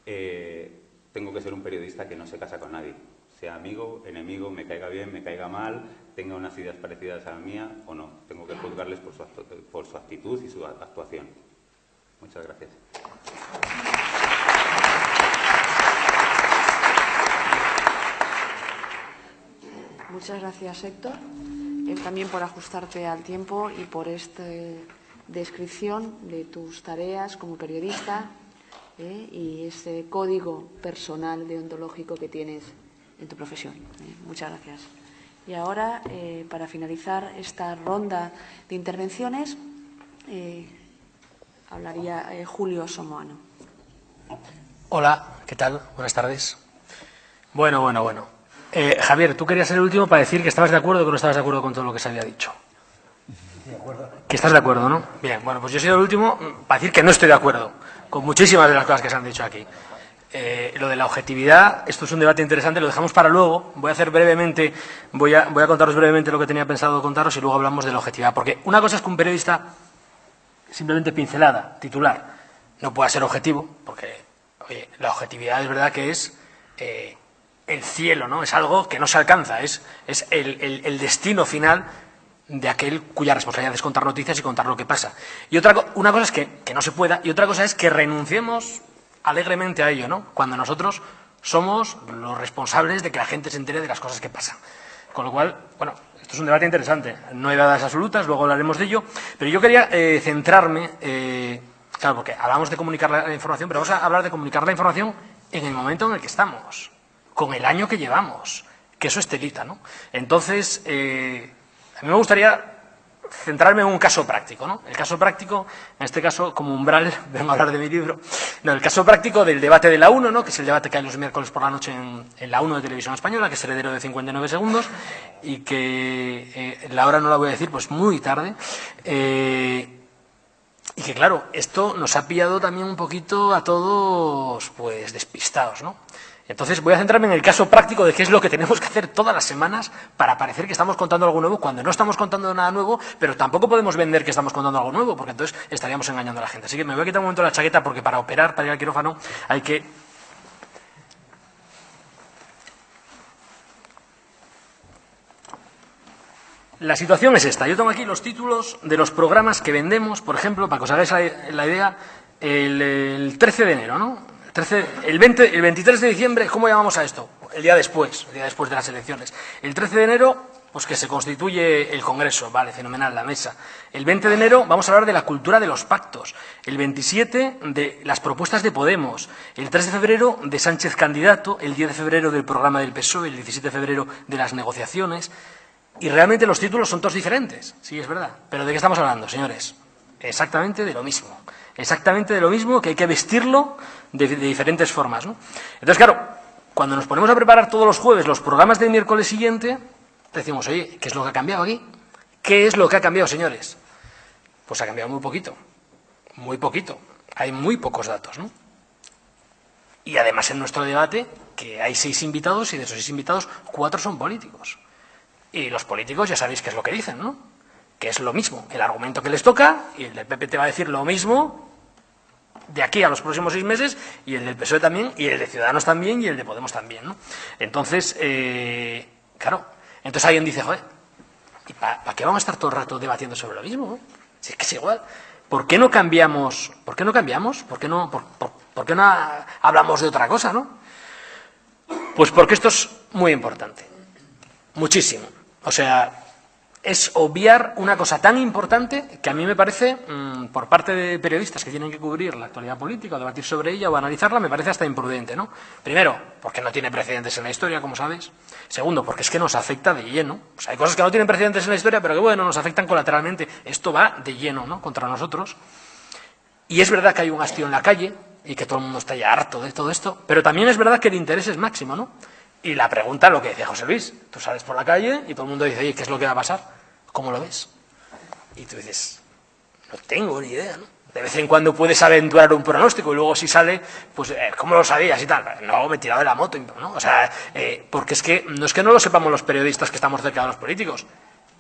tengo que ser un periodista que no se casa con nadie. Sea amigo, enemigo, me caiga bien, me caiga mal, tenga unas ideas parecidas a la mía o no. Tengo que juzgarles por su actitud y su actuación. Muchas gracias. Muchas gracias, Héctor, también por ajustarte al tiempo y por esta descripción de tus tareas como periodista y ese código personal deontológico que tienes en tu profesión. Muchas gracias. Y ahora, para finalizar esta ronda de intervenciones, hablaría Julio Somoano. Hola, ¿qué tal? Buenas tardes. Bueno. Javier, tú querías ser el último para decir que estabas de acuerdo o que no estabas de acuerdo con todo lo que se había dicho. De acuerdo. Que estás de acuerdo, ¿no? Bien, bueno, pues yo he sido el último para decir que no estoy de acuerdo con muchísimas de las cosas que se han dicho aquí. Lo de la objetividad, esto es un debate interesante, lo dejamos para luego. Voy a contaros brevemente lo que tenía pensado contaros y luego hablamos de la objetividad. Porque una cosa es que un periodista, simplemente pincelada, titular, no pueda ser objetivo, porque, oye, la objetividad es verdad que es el cielo, ¿no? Es algo que no se alcanza, es el destino final de aquel cuya responsabilidad es contar noticias y contar lo que pasa. Y una cosa es que no se pueda, y otra cosa es que renunciemos alegremente a ello, ¿no? Cuando nosotros somos los responsables de que la gente se entere de las cosas que pasan. Con lo cual, bueno, esto es un debate interesante. No hay verdades absolutas, luego hablaremos de ello, pero yo quería centrarme, claro, porque hablamos de comunicar la información, pero vamos a hablar de comunicar la información en el momento en el que estamos, con el año que llevamos, que eso es telita, ¿no? Entonces, a mí me gustaría centrarme en un caso práctico, ¿no? El caso práctico, en este caso, como umbral, vengo a hablar de mi libro, no, el caso práctico del debate de la 1, ¿no? Que es el debate que hay los miércoles por la noche en la 1 de Televisión Española, que es heredero de 59 segundos, y que la hora no la voy a decir, pues muy tarde, y que, claro, esto nos ha pillado también un poquito a todos, pues, despistados, ¿no? Entonces voy a centrarme en el caso práctico de qué es lo que tenemos que hacer todas las semanas para parecer que estamos contando algo nuevo cuando no estamos contando nada nuevo, pero tampoco podemos vender que estamos contando algo nuevo, porque entonces estaríamos engañando a la gente. Así que me voy a quitar un momento la chaqueta porque para operar, para ir al quirófano, hay que... La situación es esta. Yo tengo aquí los títulos de los programas que vendemos, por ejemplo, para que os hagáis la idea, el 13 de enero, ¿no? El 23 de diciembre, ¿cómo llamamos a esto? El día después de las elecciones. El 13 de enero, pues que se constituye el Congreso, vale, fenomenal, la mesa. El 20 de enero vamos a hablar de la cultura de los pactos. El 27 de las propuestas de Podemos. El 3 de febrero de Sánchez candidato. El 10 de febrero del programa del PSOE. El 17 de febrero de las negociaciones. Y realmente los títulos son todos diferentes, sí, es verdad. ¿Pero de qué estamos hablando, señores? Exactamente de lo mismo. Exactamente de lo mismo, que hay que vestirlo de diferentes formas, ¿no? Entonces, claro, cuando nos ponemos a preparar todos los jueves los programas del miércoles siguiente, decimos, oye, ¿qué es lo que ha cambiado aquí? ¿Qué es lo que ha cambiado, señores? Pues ha cambiado muy poquito. Muy poquito. Hay muy pocos datos, ¿no? Y además en nuestro debate, que hay 6 invitados y de esos 6 invitados, 4 son políticos. Y los políticos ya sabéis qué es lo que dicen, ¿no? Que es lo mismo, el argumento que les toca, y el del PP te va a decir lo mismo de aquí a los próximos 6 meses, y el del PSOE también, y el de Ciudadanos también, y el de Podemos también, ¿no? Entonces, claro, entonces alguien dice, joder, ¿y para qué vamos a estar todo el rato debatiendo sobre lo mismo? Si es que es igual. ¿Por qué no cambiamos? ¿Por qué no cambiamos? ¿Por qué no hablamos de otra cosa, no? Pues porque esto es muy importante. Muchísimo. O sea, es obviar una cosa tan importante que a mí me parece, por parte de periodistas que tienen que cubrir la actualidad política o debatir sobre ella o analizarla, me parece hasta imprudente, ¿no? Primero, porque no tiene precedentes en la historia, como sabéis. Segundo, porque es que nos afecta de lleno. O sea, hay cosas que no tienen precedentes en la historia, pero que, bueno, nos afectan colateralmente. Esto va de lleno, ¿no?, contra nosotros. Y es verdad que hay un hastío en la calle y que todo el mundo está ya harto de todo esto, pero también es verdad que el interés es máximo, ¿no? Y la pregunta, lo que decía José Luis, tú sales por la calle y todo el mundo dice, oye, ¿qué es lo que va a pasar? ¿Cómo lo ves? Y tú dices, no tengo ni idea, ¿no? De vez en cuando puedes aventurar un pronóstico y luego si sale, pues, ¿cómo lo sabías y tal? No, me he tirado de la moto, ¿no? O sea, porque es que no lo sepamos los periodistas que estamos cerca de los políticos,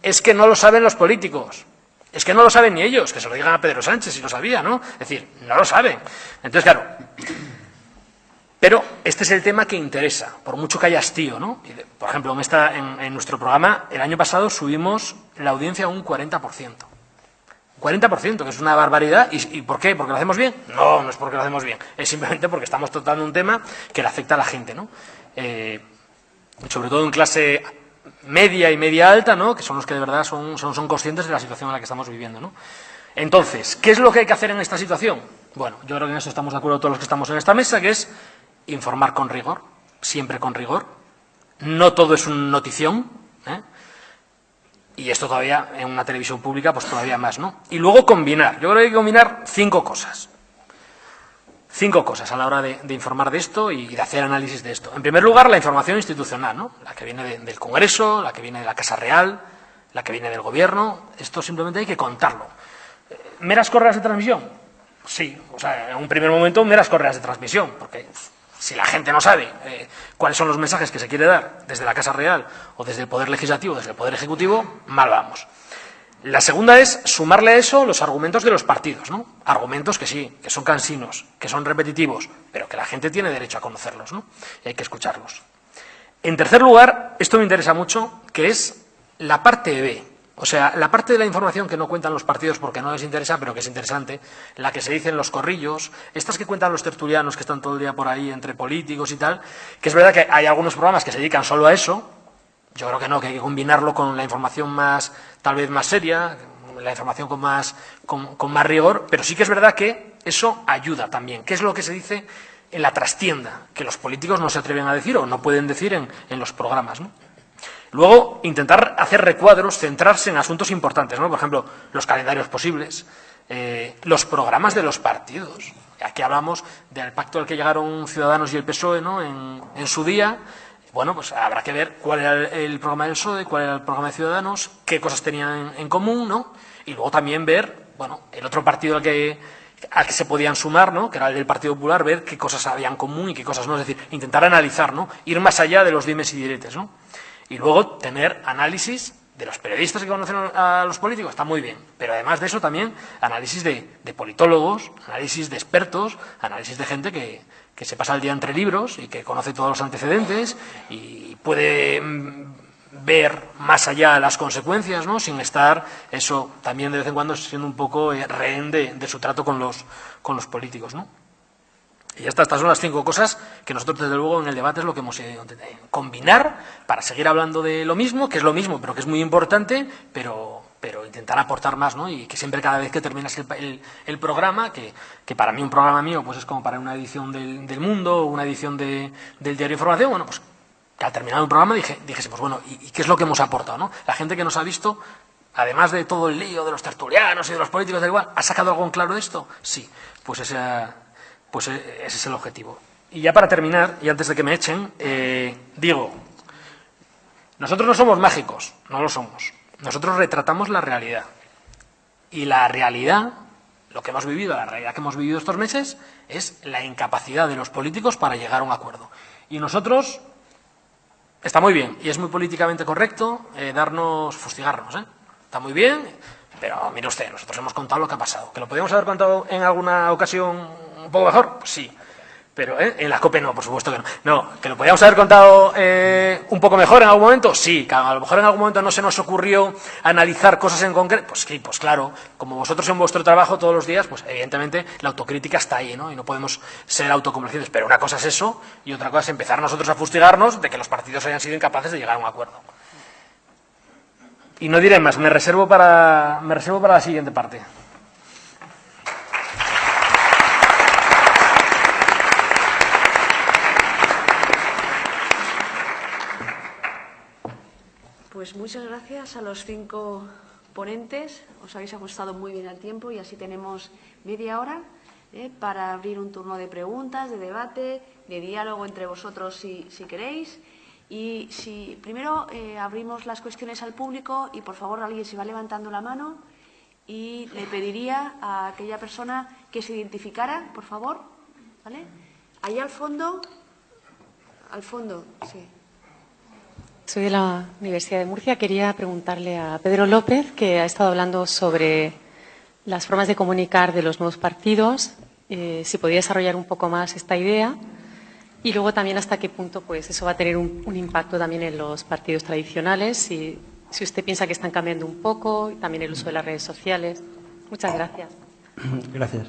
es que no lo saben los políticos. Es que no lo saben ni ellos, que se lo digan a Pedro Sánchez si lo sabía, ¿no? Es decir, no lo saben. Entonces, claro, pero este es el tema que interesa, por mucho que haya hastío, ¿no? Por ejemplo, en nuestro programa, el año pasado subimos la audiencia a un 40%. 40%, que es una barbaridad. ¿Y por qué? ¿Porque lo hacemos bien? No, no es porque lo hacemos bien. Es simplemente porque estamos tratando un tema que le afecta a la gente, ¿no? Sobre todo en clase media y media alta, ¿no? Que son los que de verdad son conscientes de la situación en la que estamos viviendo, ¿no? Entonces, ¿qué es lo que hay que hacer en esta situación? Bueno, yo creo que en eso estamos de acuerdo todos los que estamos en esta mesa, que es informar con rigor, siempre con rigor. No todo es una notición, ¿eh? Y esto todavía, en una televisión pública, pues todavía más, ¿no? Y luego combinar. Yo creo que hay que combinar 5 cosas. 5 cosas a la hora de informar de esto y de hacer análisis de esto. En primer lugar, la información institucional, ¿no? La que viene del Congreso, la que viene de la Casa Real, la que viene del Gobierno. Esto simplemente hay que contarlo. ¿Meras correas de transmisión? Sí. O sea, en un primer momento, meras correas de transmisión, porque si la gente no sabe cuáles son los mensajes que se quiere dar desde la Casa Real o desde el Poder Legislativo, desde el Poder Ejecutivo, mal vamos. La segunda es sumarle a eso los argumentos de los partidos, ¿no? Argumentos que sí, que son cansinos, que son repetitivos, pero que la gente tiene derecho a conocerlos, ¿no? Y hay que escucharlos. En tercer lugar, esto me interesa mucho, que es la parte B. O sea, la parte de la información que no cuentan los partidos porque no les interesa, pero que es interesante, la que se dice en los corrillos, estas que cuentan los tertulianos que están todo el día por ahí entre políticos y tal, que es verdad que hay algunos programas que se dedican solo a eso. Yo creo que no, que hay que combinarlo con la información más, tal vez más seria, la información con más rigor, pero sí que es verdad que eso ayuda también. ¿Qué es lo que se dice en la trastienda? Que los políticos no se atreven a decir o no pueden decir en los programas, ¿no? Luego, intentar hacer recuadros, centrarse en asuntos importantes, ¿no? Por ejemplo, los calendarios posibles, los programas de los partidos. Aquí hablamos del pacto al que llegaron Ciudadanos y el PSOE, ¿no? en su día. Bueno, pues habrá que ver cuál era el programa del PSOE, cuál era el programa de Ciudadanos, qué cosas tenían en común, ¿no? Y luego también ver, bueno, el otro partido al que se podían sumar, ¿no? Que era el del Partido Popular, ver qué cosas había en común y qué cosas no. Es decir, intentar analizar, ¿no? Ir más allá de los dimes y diretes, ¿no? Y luego tener análisis de los periodistas que conocen a los políticos, está muy bien. Pero además de eso también análisis de politólogos, análisis de expertos, análisis de gente que se pasa el día entre libros y que conoce todos los antecedentes y puede ver más allá las consecuencias, ¿no? Sin estar, eso también de vez en cuando siendo un poco rehén de su trato con los políticos, ¿no? Y ya está, estas son las 5 cosas que nosotros, desde luego, en el debate es lo que hemos combinar para seguir hablando de lo mismo, que es lo mismo, pero que es muy importante, pero intentar aportar más, ¿no? Y que siempre, cada vez que terminas el programa, que para mí un programa mío pues es como para una edición del Mundo o una edición del Diario de Información, bueno, pues que al terminar un programa dijese, pues bueno, ¿y qué es lo que hemos aportado, ¿no? La gente que nos ha visto, además de todo el lío de los tertulianos y de los políticos, da igual, ¿ha sacado algo en claro de esto? Sí, pues ese es el objetivo. Y ya para terminar, y antes de que me echen, digo, nosotros no somos mágicos, no lo somos. Nosotros retratamos la realidad. Y la realidad, lo que hemos vivido, la realidad que hemos vivido estos meses, es la incapacidad de los políticos para llegar a un acuerdo. Y nosotros, está muy bien, y es muy políticamente correcto fustigarnos, ¿eh? Está muy bien, pero mire usted, nosotros hemos contado lo que ha pasado. ¿Que lo podíamos haber contado en alguna ocasión un poco mejor? Pues sí. Pero en la COPE no, por supuesto que no. No, ¿que lo podíamos haber contado un poco mejor en algún momento? Sí, que a lo mejor en algún momento no se nos ocurrió analizar cosas en concreto. Pues sí, pues claro, como vosotros en vuestro trabajo todos los días, pues evidentemente la autocrítica está ahí, ¿no? Y no podemos ser autocomplacientes. Pero una cosa es eso y otra cosa es empezar nosotros a fustigarnos de que los partidos hayan sido incapaces de llegar a un acuerdo. Y no diré más, me reservo para la siguiente parte. Pues muchas gracias a los 5 ponentes. Os habéis ajustado muy bien al tiempo y así tenemos media hora para abrir un turno de preguntas, de debate, de diálogo entre vosotros si queréis. Y si primero abrimos las cuestiones al público y, por favor, alguien se va levantando la mano y le pediría a aquella persona que se identificara, por favor, ¿vale? Allá al fondo, sí. Soy de la Universidad de Murcia. Quería preguntarle a Pedro López, que ha estado hablando sobre las formas de comunicar de los nuevos partidos, si podía desarrollar un poco más esta idea y luego también hasta qué punto pues, eso va a tener un impacto también en los partidos tradicionales, si usted piensa que están cambiando un poco, y también el uso de las redes sociales. Muchas gracias. Gracias.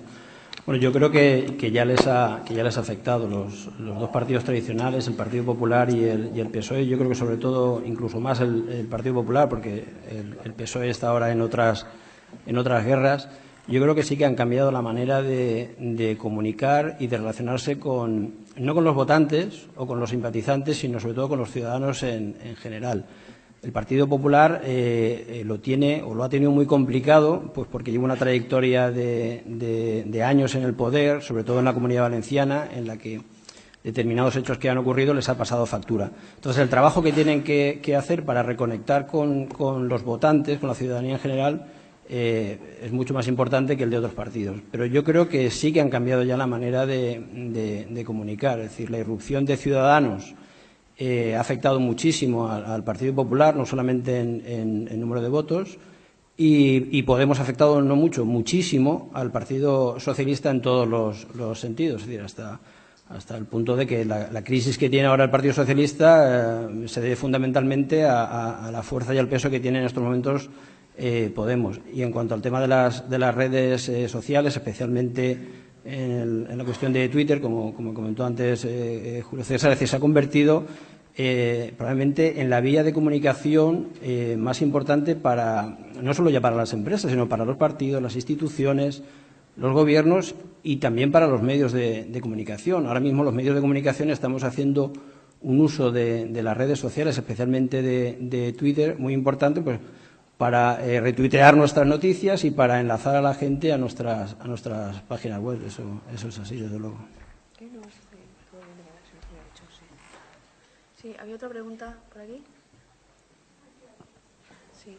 Bueno, yo creo que ya les ha afectado los dos partidos tradicionales, el Partido Popular y el PSOE. Yo creo que sobre todo, incluso más el Partido Popular, porque el PSOE está ahora en otras guerras. Yo creo que sí que han cambiado la manera de comunicar y de relacionarse no con los votantes o con los simpatizantes, sino sobre todo con los ciudadanos en general. El Partido Popular lo ha tenido muy complicado, pues porque lleva una trayectoria de años en el poder, sobre todo en la Comunidad Valenciana, en la que determinados hechos que han ocurrido les ha pasado factura. Entonces, el trabajo que tienen que hacer para reconectar con los votantes, con la ciudadanía en general, es mucho más importante que el de otros partidos. Pero yo creo que sí que han cambiado ya la manera de comunicar. Es decir, la irrupción de Ciudadanos ha afectado muchísimo al Partido Popular, no solamente en número de votos, y Podemos ha afectado no mucho, muchísimo al Partido Socialista en todos los sentidos. Es decir, hasta el punto de que la crisis que tiene ahora el Partido Socialista se debe fundamentalmente a la fuerza y al peso que tiene en estos momentos Podemos. Y en cuanto al tema de las redes sociales, especialmente en la cuestión de Twitter, como comentó antes Julio César, es decir, se ha convertido probablemente en la vía de comunicación más importante no solo ya para las empresas, sino para los partidos, las instituciones, los gobiernos y también para los medios de comunicación. Ahora mismo los medios de comunicación estamos haciendo un uso de las redes sociales, especialmente de Twitter, muy importante, pues para retuitear nuestras noticias y para enlazar a la gente a nuestras páginas web. Eso es así, desde luego. Sí, ¿había otra pregunta por aquí? Sí.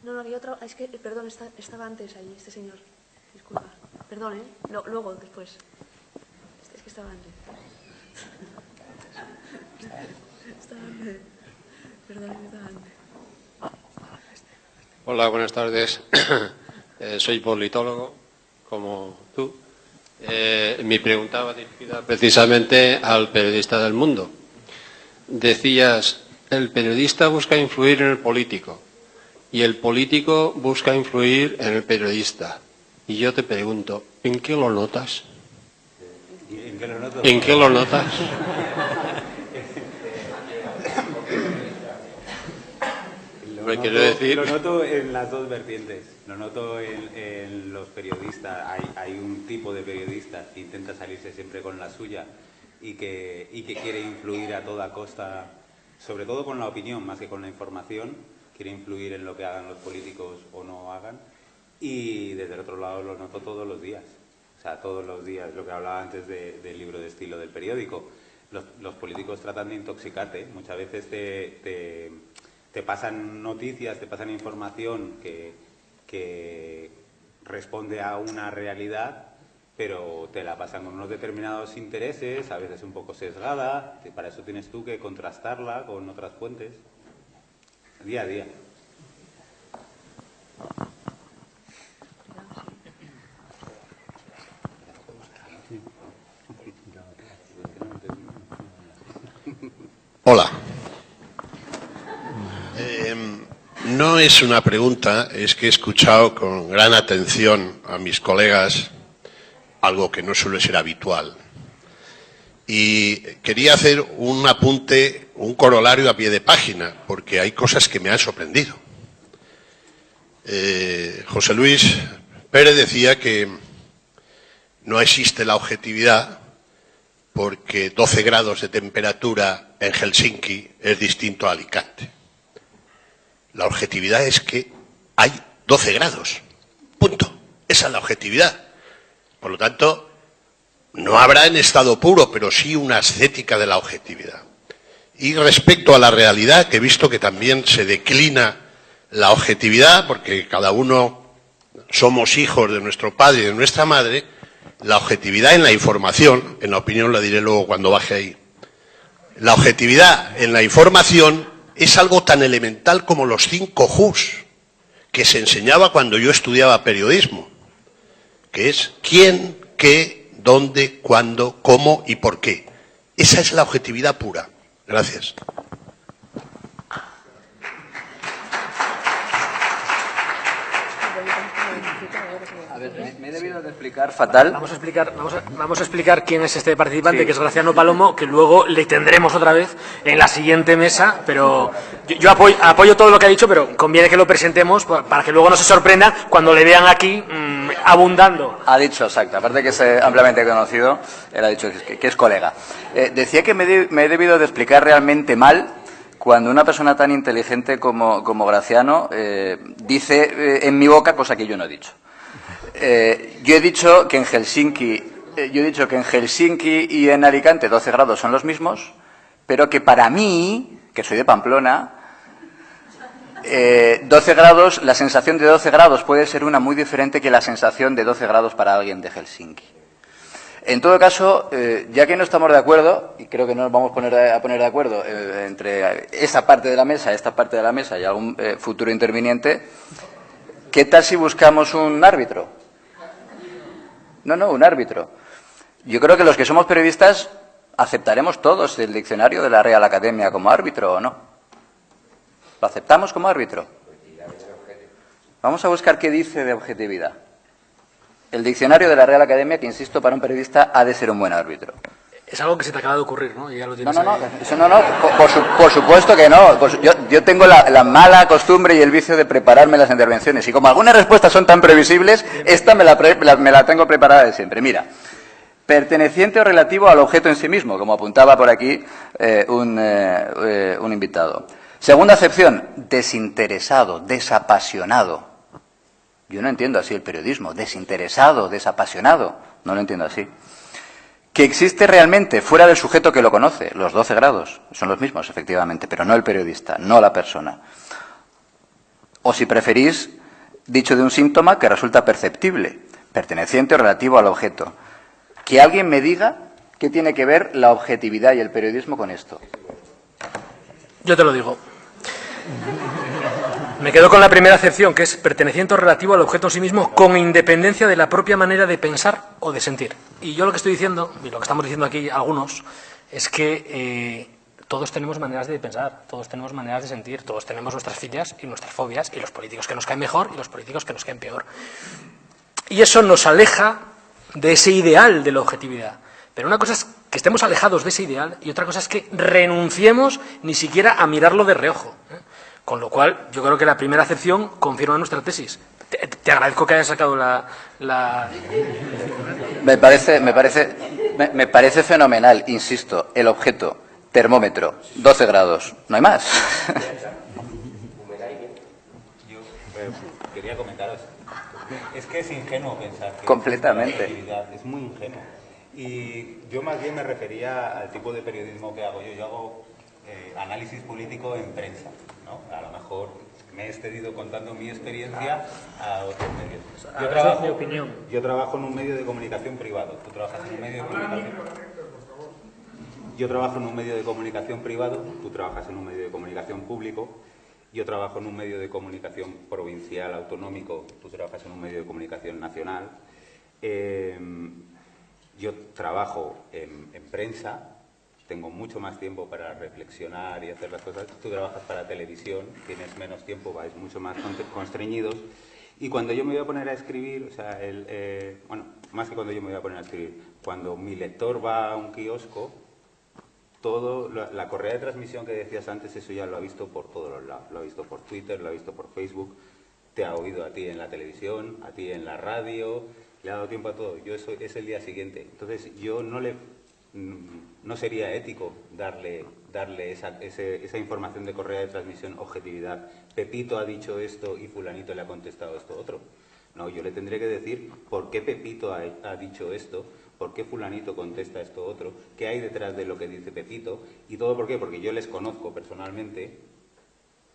No, había otra. Es que, perdón, estaba antes allí, este señor. Disculpa. Perdón, luego, después. Es que estaba antes. Estaba antes. Perdón, estaba antes. Hola, buenas tardes. Soy politólogo, como tú. Mi pregunta va dirigida precisamente al periodista del Mundo. Decías, el periodista busca influir en el político y el político busca influir en el periodista. Y yo te pregunto, ¿en qué lo notas? ¿En qué lo notas? Lo noto en las dos vertientes. Lo noto en los periodistas. Hay un tipo de periodista que intenta salirse siempre con la suya y que quiere influir a toda costa, sobre todo con la opinión más que con la información. Quiere influir en lo que hagan los políticos o no hagan. Y desde el otro lado lo noto todos los días. O sea, todos los días, lo que hablaba antes del libro de estilo del periódico. Los políticos tratan de intoxicarte. Muchas veces te pasan noticias, te pasan información que responde a una realidad, pero te la pasan con unos determinados intereses, a veces un poco sesgada. Para eso tienes tú que contrastarla con otras fuentes, día a día. Hola. No es una pregunta, es que he escuchado con gran atención a mis colegas, algo que no suele ser habitual. Y quería hacer un apunte, un corolario a pie de página, porque hay cosas que me han sorprendido. José Luis Pérez decía que no existe la objetividad porque 12 grados de temperatura en Helsinki es distinto a Alicante. La objetividad es que hay 12 grados. Punto. Esa es la objetividad. Por lo tanto, no habrá en estado puro, pero sí una ascética de la objetividad. Y respecto a la realidad, que he visto que también se declina la objetividad, porque cada uno somos hijos de nuestro padre y de nuestra madre, la objetividad en la información, en la opinión la diré luego cuando baje ahí, la objetividad en la información es algo tan elemental como los 5 Jus que se enseñaba cuando yo estudiaba periodismo, que es quién, qué, dónde, cuándo, cómo y por qué. Esa es la objetividad pura. Gracias. A ver, me he debido de explicar fatal. Vamos a explicar quién es este participante, sí, que es Graciano Palomo, que luego le tendremos otra vez en la siguiente mesa, pero yo apoyo todo lo que ha dicho, pero conviene que lo presentemos para que luego no se sorprendan cuando le vean aquí abundando. Ha dicho, exacto, aparte que es ampliamente conocido, él ha dicho que es colega. Decía que me he debido de explicar realmente mal cuando una persona tan inteligente como Graciano dice en mi boca cosa que yo no he dicho. Yo he dicho que en Helsinki y en Alicante 12 grados son los mismos, pero que para mí, que soy de Pamplona, 12 grados, la sensación de 12 grados puede ser una muy diferente que la sensación de 12 grados para alguien de Helsinki. En todo caso, ya que no estamos de acuerdo, y creo que no nos vamos a poner de acuerdo entre esa parte de la mesa, esta parte de la mesa y algún futuro interviniente, ¿qué tal si buscamos un árbitro? No, un árbitro. Yo creo que los que somos periodistas aceptaremos todos el diccionario de la Real Academia como árbitro, ¿o no? ¿Lo aceptamos como árbitro? Vamos a buscar qué dice de objetividad. El diccionario de la Real Academia, que insisto, para un periodista ha de ser un buen árbitro. Es algo que se te acaba de ocurrir, ¿no? Y ya lo tienes Por supuesto que no. Yo tengo la mala costumbre y el vicio de prepararme las intervenciones. Y como algunas respuestas son tan previsibles, esta me la tengo preparada de siempre. Mira, perteneciente o relativo al objeto en sí mismo, como apuntaba por aquí un invitado. Segunda acepción, desinteresado, desapasionado. Yo no entiendo así el periodismo, desinteresado, desapasionado. No lo entiendo así. Que existe realmente fuera del sujeto que lo conoce. Los 12 grados son los mismos, efectivamente, pero no el periodista, no la persona. O si preferís, dicho de un síntoma que resulta perceptible, perteneciente o relativo al objeto. Que alguien me diga qué tiene que ver la objetividad y el periodismo con esto. Yo te lo digo. Me quedo con la primera acepción, que es perteneciente o relativo al objeto en sí mismo, con independencia de la propia manera de pensar o de sentir. Y yo lo que estoy diciendo, y lo que estamos diciendo aquí algunos, es que todos tenemos maneras de pensar, todos tenemos maneras de sentir, todos tenemos nuestras filias y nuestras fobias, y los políticos que nos caen mejor y los políticos que nos caen peor. Y eso nos aleja de ese ideal de la objetividad. Pero una cosa es que estemos alejados de ese ideal y otra cosa es que renunciemos ni siquiera a mirarlo de reojo. Con lo cual, yo creo que la primera acepción confirma nuestra tesis. Te agradezco que hayas sacado la... Me parece fenomenal, insisto, el objeto, termómetro, 12 grados, no hay más. Yo quería comentaros, es que es ingenuo pensar que completamente. Es muy ingenuo. Y yo más bien me refería al tipo de periodismo que hago yo. Yo hago análisis político en prensa, ¿no? A lo mejor me he excedido contando mi experiencia a otros medios. Yo trabajo en un medio de comunicación privado. Tú trabajas en un medio de comunicación. Yo trabajo en un medio de comunicación privado. Tú trabajas en un medio de comunicación público. Yo trabajo en un medio de comunicación provincial, autonómico. Tú trabajas en un medio de comunicación nacional. Yo trabajo en prensa. Tengo mucho más tiempo para reflexionar y hacer las cosas. Tú trabajas para televisión, tienes menos tiempo, vais mucho más constreñidos. Y cuando yo me voy a poner a escribir, o sea, bueno, más que cuando yo me voy a poner a escribir, cuando mi lector va a un kiosco, la correa de transmisión que decías antes, eso ya lo ha visto por todos los lados. Lo ha visto por Twitter, lo ha visto por Facebook, te ha oído a ti en la televisión, a ti en la radio, le ha dado tiempo a todo. Eso es el día siguiente. Entonces, yo no sería ético darle esa información de correa de transmisión objetividad. Pepito ha dicho esto y fulanito le ha contestado esto otro. No, yo le tendré que decir por qué Pepito ha dicho esto, por qué fulanito contesta esto otro, qué hay detrás de lo que dice Pepito y todo por qué, porque yo les conozco personalmente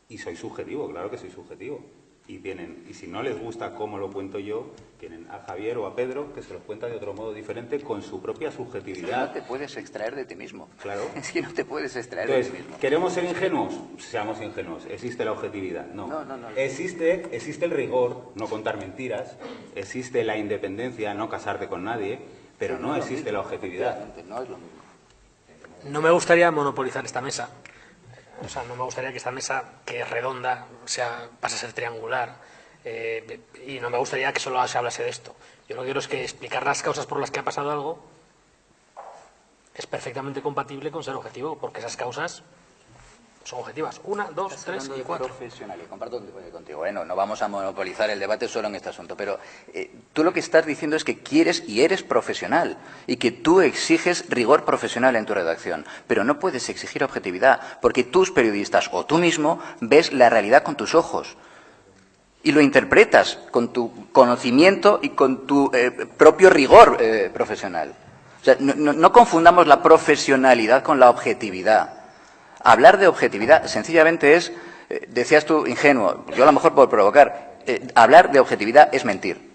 y soy subjetivo, claro que soy subjetivo. Y si no les gusta cómo lo cuento yo, tienen a Javier o a Pedro que se los cuenta de otro modo diferente con su propia subjetividad. No te puedes extraer de ti mismo. Claro. Es que no te puedes extraer Entonces, de ti mismo. ¿queremos ser ingenuos? Seamos ingenuos. ¿Existe la objetividad? No. Existe el rigor, no contar mentiras. Existe la independencia, no casarte con nadie. Pero no existe la objetividad. No es lo mismo. No me gustaría monopolizar esta mesa. O sea, no me gustaría que esta mesa, que es redonda, pase a ser triangular. Y no me gustaría que solo se hablase de esto. Yo lo que quiero es que explicar las causas por las que ha pasado algo es perfectamente compatible con ser objetivo, porque esas causas son objetivas. 1, 2, 3 y 4. Profesional, y comparto contigo. Bueno, no vamos a monopolizar el debate solo en este asunto, pero tú lo que estás diciendo es que quieres y eres profesional y que tú exiges rigor profesional en tu redacción, pero no puedes exigir objetividad porque tus periodistas o tú mismo ves la realidad con tus ojos y lo interpretas con tu conocimiento y con tu propio rigor profesional. O sea, no confundamos la profesionalidad con la objetividad. Hablar de objetividad sencillamente es, decías tú, ingenuo, yo a lo mejor por provocar, hablar de objetividad es mentir.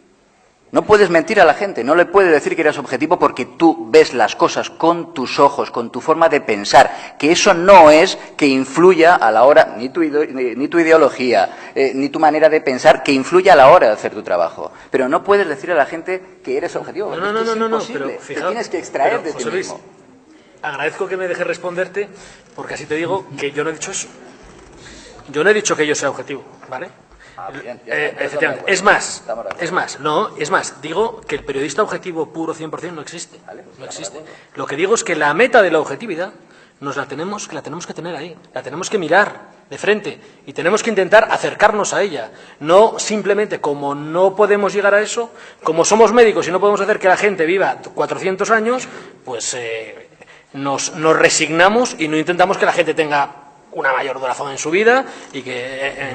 No puedes mentir a la gente, no le puedes decir que eres objetivo porque tú ves las cosas con tus ojos, con tu forma de pensar, que eso no es que influya a la hora, ni tu ideología, ni tu manera de pensar, que influya a la hora de hacer tu trabajo. Pero no puedes decir a la gente que eres objetivo. No, pero te fijaos, tienes que extraer de ti José Luis, mismo. agradezco que me dejes responderte, porque así te digo que yo no he dicho eso. Yo no he dicho que yo sea objetivo, ¿vale? Efectivamente. Es más, digo que el periodista objetivo puro 100% no existe. No existe. Lo que digo es que la meta de la objetividad la tenemos que tener ahí, la tenemos que mirar de frente y tenemos que intentar acercarnos a ella. No simplemente, como no podemos llegar a eso, como somos médicos y no podemos hacer que la gente viva 400 años, pues nos resignamos y no intentamos que la gente tenga una mayor duración en su vida y que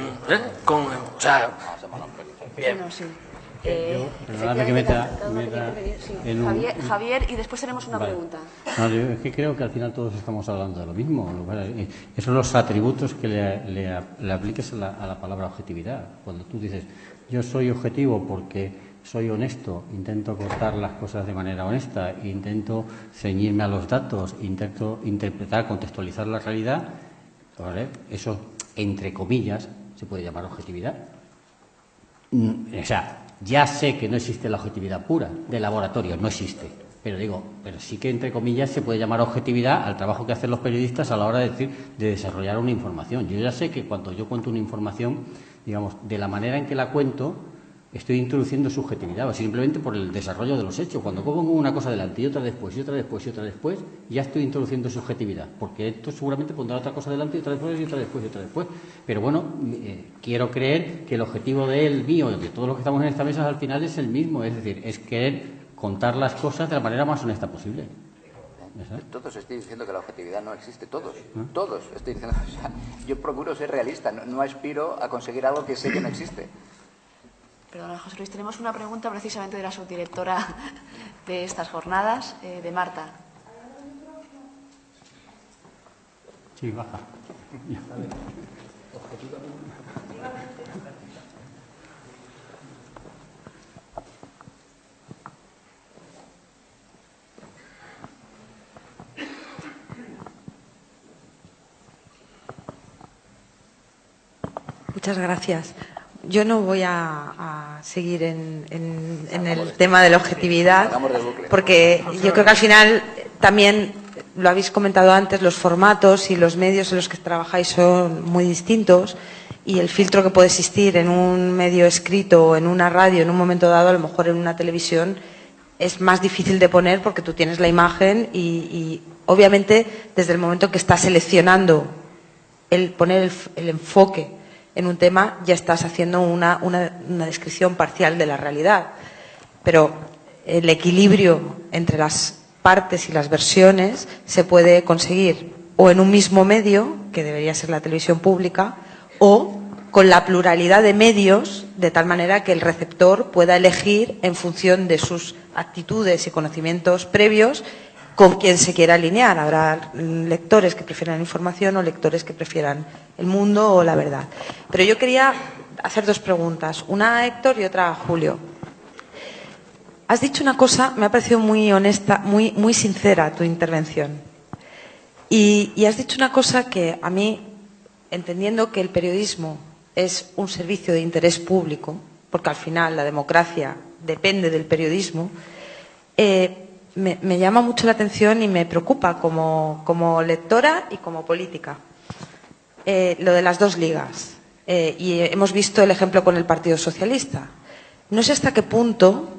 bien. Perdóname que meta en un... Javier, y después tenemos una pregunta. No, yo es que creo que al final todos estamos hablando de lo mismo. Esos son los atributos que le apliques a la palabra objetividad. Cuando tú dices, yo soy objetivo porque soy honesto, intento cortar las cosas de manera honesta, intento ceñirme a los datos, intento interpretar, contextualizar la realidad, ¿vale? Eso, entre comillas, se puede llamar objetividad. O sea, ya sé que no existe la objetividad pura de laboratorio, no existe. Pero sí que, entre comillas, se puede llamar objetividad al trabajo que hacen los periodistas a la hora de desarrollar una información. Yo ya sé que cuando yo cuento una información, digamos, de la manera en que la cuento, estoy introduciendo subjetividad, o simplemente por el desarrollo de los hechos. Cuando pongo una cosa delante y otra después, y otra después, y otra después, ya estoy introduciendo subjetividad, porque esto seguramente pondrá otra cosa delante y otra después, y otra después, y otra después. Pero bueno, quiero creer que el objetivo de él, mío, de todos los que estamos en esta mesa, al final es el mismo, es decir, es querer contar las cosas de la manera más honesta posible. Todos estoy diciendo que la objetividad no existe, todos estoy diciendo, o sea, yo procuro ser realista, no aspiro a conseguir algo que sé que no existe. Perdona, José Luis, tenemos una pregunta precisamente de la subdirectora de estas jornadas, de Marta. Sí, baja. Muchas gracias. Yo no voy a seguir en el tema de la objetividad, porque yo creo que al final también lo habéis comentado antes, los formatos y los medios en los que trabajáis son muy distintos y el filtro que puede existir en un medio escrito o en una radio en un momento dado, a lo mejor en una televisión, es más difícil de poner porque tú tienes la imagen y obviamente desde el momento que estás seleccionando el poner el enfoque en un tema ya estás haciendo una descripción parcial de la realidad. Pero el equilibrio entre las partes y las versiones se puede conseguir o en un mismo medio, que debería ser la televisión pública, o con la pluralidad de medios, de tal manera que el receptor pueda elegir en función de sus actitudes y conocimientos previos con quién se quiera alinear. Habrá lectores que prefieran información o lectores que prefieran el mundo o la verdad. Pero yo quería hacer dos preguntas, una a Héctor y otra a Julio. Has dicho una cosa, me ha parecido muy honesta, muy sincera tu intervención. Y has dicho una cosa que a mí, entendiendo que el periodismo es un servicio de interés público, porque al final la democracia depende del periodismo, me llama mucho la atención y me preocupa como lectora y como política. Lo de las dos ligas. Y hemos visto el ejemplo con el Partido Socialista. No sé hasta qué punto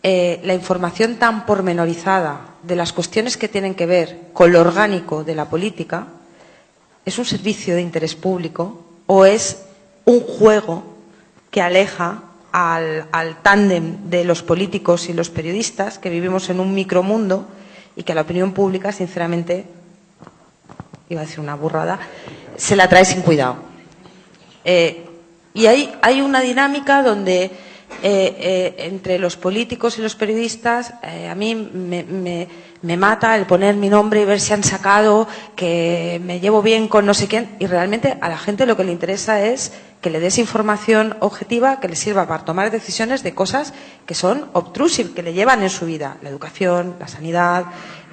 la información tan pormenorizada de las cuestiones que tienen que ver con lo orgánico de la política es un servicio de interés público o es un juego que aleja al tándem de los políticos y los periodistas, que vivimos en un micromundo y que a la opinión pública, sinceramente, iba a decir una burrada, se la trae sin cuidado. Y hay una dinámica donde entre los políticos y los periodistas, a mí me mata el poner mi nombre y ver si han sacado que me llevo bien con no sé quién, y realmente a la gente lo que le interesa es que le des información objetiva que le sirva para tomar decisiones de cosas que son obtrusivas, que le llevan en su vida, la educación, la sanidad,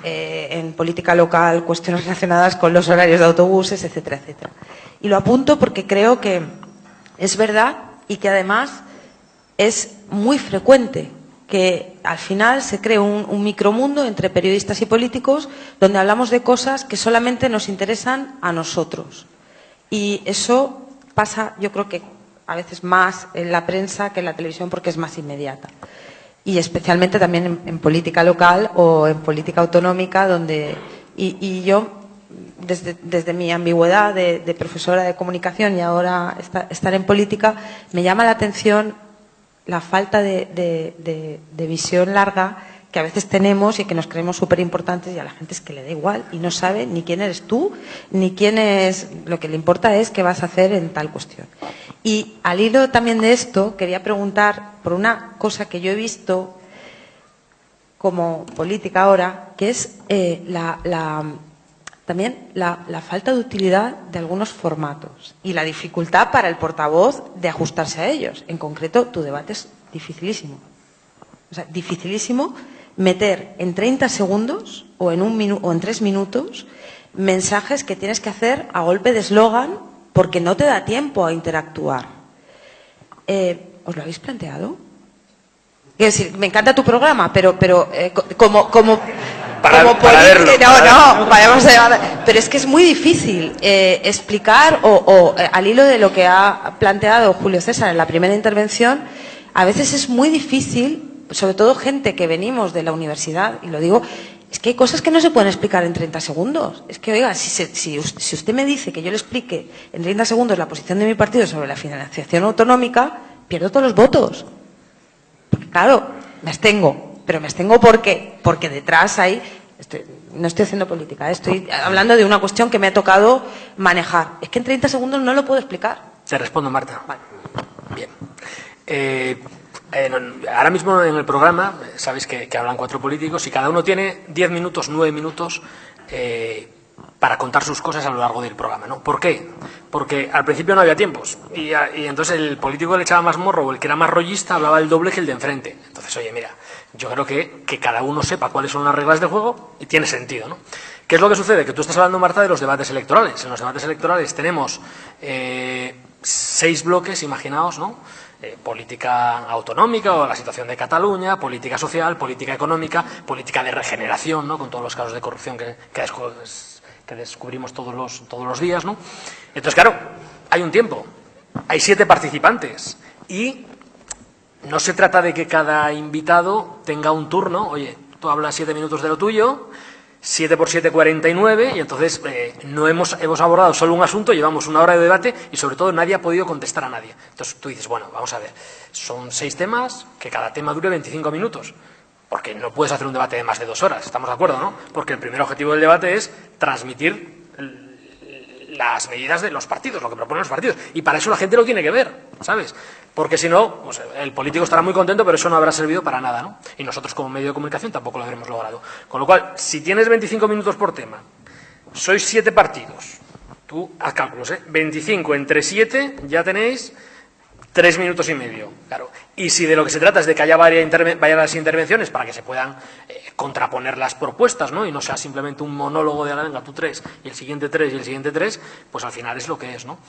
en política local, cuestiones relacionadas con los horarios de autobuses, etcétera, etcétera. Y lo apunto porque creo que es verdad y que además es muy frecuente que al final se cree un micromundo entre periodistas y políticos donde hablamos de cosas que solamente nos interesan a nosotros. Y eso pasa, yo creo que a veces más en la prensa que en la televisión porque es más inmediata. Y especialmente también en política local o en política autonómica, donde y yo, desde mi ambigüedad de profesora de comunicación y ahora estar en política, me llama la atención la falta de visión larga que a veces tenemos y que nos creemos súper importantes, y a la gente es que le da igual y no sabe ni quién eres tú, ni quién es. Lo que le importa es qué vas a hacer en tal cuestión. Y al hilo también de esto, quería preguntar por una cosa que yo he visto como política ahora, que es también la falta de utilidad de algunos formatos y la dificultad para el portavoz de ajustarse a ellos. En concreto, tu debate es dificilísimo. O sea, dificilísimo meter en 30 segundos o en 3 minutos mensajes que tienes que hacer a golpe de eslogan porque no te da tiempo a interactuar. ¿Os lo habéis planteado? Quiero decir, me encanta tu programa, pero para verlo. Pero es que es muy difícil explicar o al hilo de lo que ha planteado Julio César en la primera intervención, a veces es muy difícil, sobre todo gente que venimos de la universidad, y lo digo, es que hay cosas que no se pueden explicar en 30 segundos. Es que, oiga, si usted me dice que yo le explique en 30 segundos la posición de mi partido sobre la financiación autonómica, pierdo todos los votos. Porque, claro, me abstengo. Pero me abstengo ¿por qué? Porque detrás hay... no estoy haciendo política, estoy hablando de una cuestión que me ha tocado manejar. Es que en 30 segundos no lo puedo explicar. Te respondo, Marta. Vale. Bien. Ahora mismo en el programa, sabéis que hablan 4 políticos y cada uno tiene 10 minutos, 9 minutos para contar sus cosas a lo largo del programa, ¿no? ¿Por qué? Porque al principio no había tiempos y entonces el político que le echaba más morro o el que era más rollista hablaba el doble que el de enfrente. Entonces, oye, mira, yo creo que cada uno sepa cuáles son las reglas del juego y tiene sentido, ¿no? ¿Qué es lo que sucede? Que tú estás hablando, Marta, de los debates electorales. En los debates electorales tenemos 6 bloques, imaginaos, ¿no? Política autonómica o la situación de Cataluña, política social, política económica, política de regeneración, ¿no? Con todos los casos de corrupción que descubrimos todos los días, ¿no? Entonces, claro, hay un tiempo, hay 7 participantes y no se trata de que cada invitado tenga un turno. Oye, tú hablas 7 minutos de lo tuyo, 7 por 7, 49, y entonces no hemos abordado solo un asunto, llevamos 1 hora de debate y sobre todo nadie ha podido contestar a nadie. Entonces tú dices, bueno, vamos a ver, son 6 temas, que cada tema dure 25 minutos, porque no puedes hacer un debate de más de 2 horas, estamos de acuerdo, ¿no? Porque el primer objetivo del debate es transmitir las medidas de los partidos, lo que proponen los partidos. Y para eso la gente lo tiene que ver, ¿sabes? Porque si no, pues el político estará muy contento, pero eso no habrá servido para nada, ¿no? Y nosotros como medio de comunicación tampoco lo habremos logrado. Con lo cual, si tienes 25 minutos por tema, sois 7 partidos, tú haz cálculos, 25 entre 7 ya tenéis 3 minutos y medio, claro. Y si de lo que se trata es de que haya varias intervenciones para que se puedan contraponer las propuestas, ¿no? Y no sea simplemente un monólogo de venga, tú 3 y el siguiente 3 y el siguiente 3, pues al final es lo que es, ¿no?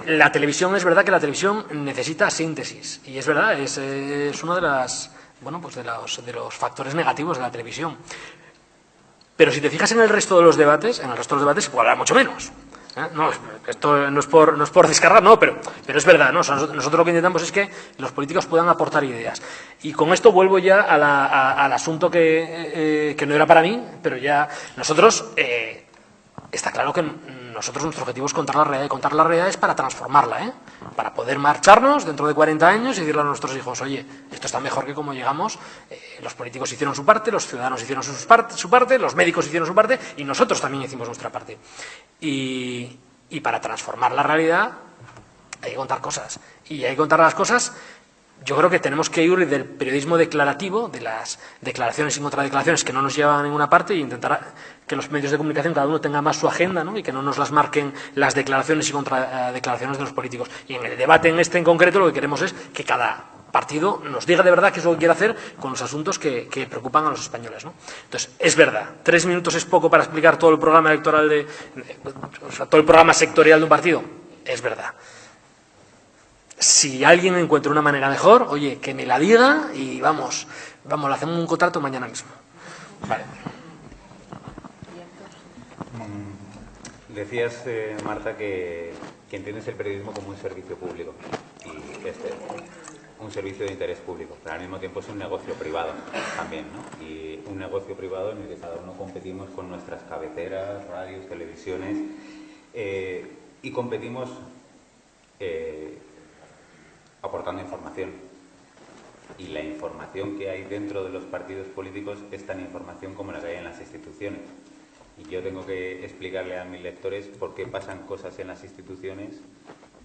La televisión, es verdad que la televisión necesita síntesis, y es verdad, es uno de las, bueno, pues de los factores negativos de la televisión. Pero si te fijas en el resto de los debates, se puede hablar mucho menos. No, esto no es por descargar, no, pero es verdad, ¿no? O sea, nosotros lo que intentamos es que los políticos puedan aportar ideas. Y con esto vuelvo ya al asunto que no era para mí, pero ya nosotros, está claro que nuestro objetivo es contar la realidad, y contar la realidad es para transformarla, para poder marcharnos dentro de 40 años y decirle a nuestros hijos, oye, esto está mejor que como llegamos, los políticos hicieron su parte, los ciudadanos hicieron su parte, los médicos hicieron su parte y nosotros también hicimos nuestra parte. Y para transformar la realidad hay que contar cosas. Y hay que contar las cosas. Yo creo que tenemos que ir del periodismo declarativo, de las declaraciones y contradeclaraciones que no nos llevan a ninguna parte, y intentar que los medios de comunicación cada uno tenga más su agenda, ¿no? Y que no nos las marquen las declaraciones y contradeclaraciones de los políticos. Y en el debate en concreto lo que queremos es que cada partido nos diga de verdad qué es lo que quiere hacer con los asuntos que preocupan a los españoles, ¿no? Entonces, es verdad, 3 minutos es poco para explicar todo el programa electoral todo el programa sectorial de un partido, es verdad. Si alguien encuentra una manera mejor, oye, que me la diga y vamos, le hacemos un contrato mañana mismo. Vale. Decías, Marta, que entiendes el periodismo como un servicio público y un servicio de interés público, pero al mismo tiempo es un negocio privado también, ¿no? Y un negocio privado en el que cada uno competimos con nuestras cabeceras, radios, televisiones, y competimos aportando información. Y la información que hay dentro de los partidos políticos es tan información como la que hay en las instituciones. Y yo tengo que explicarle a mis lectores por qué pasan cosas en las instituciones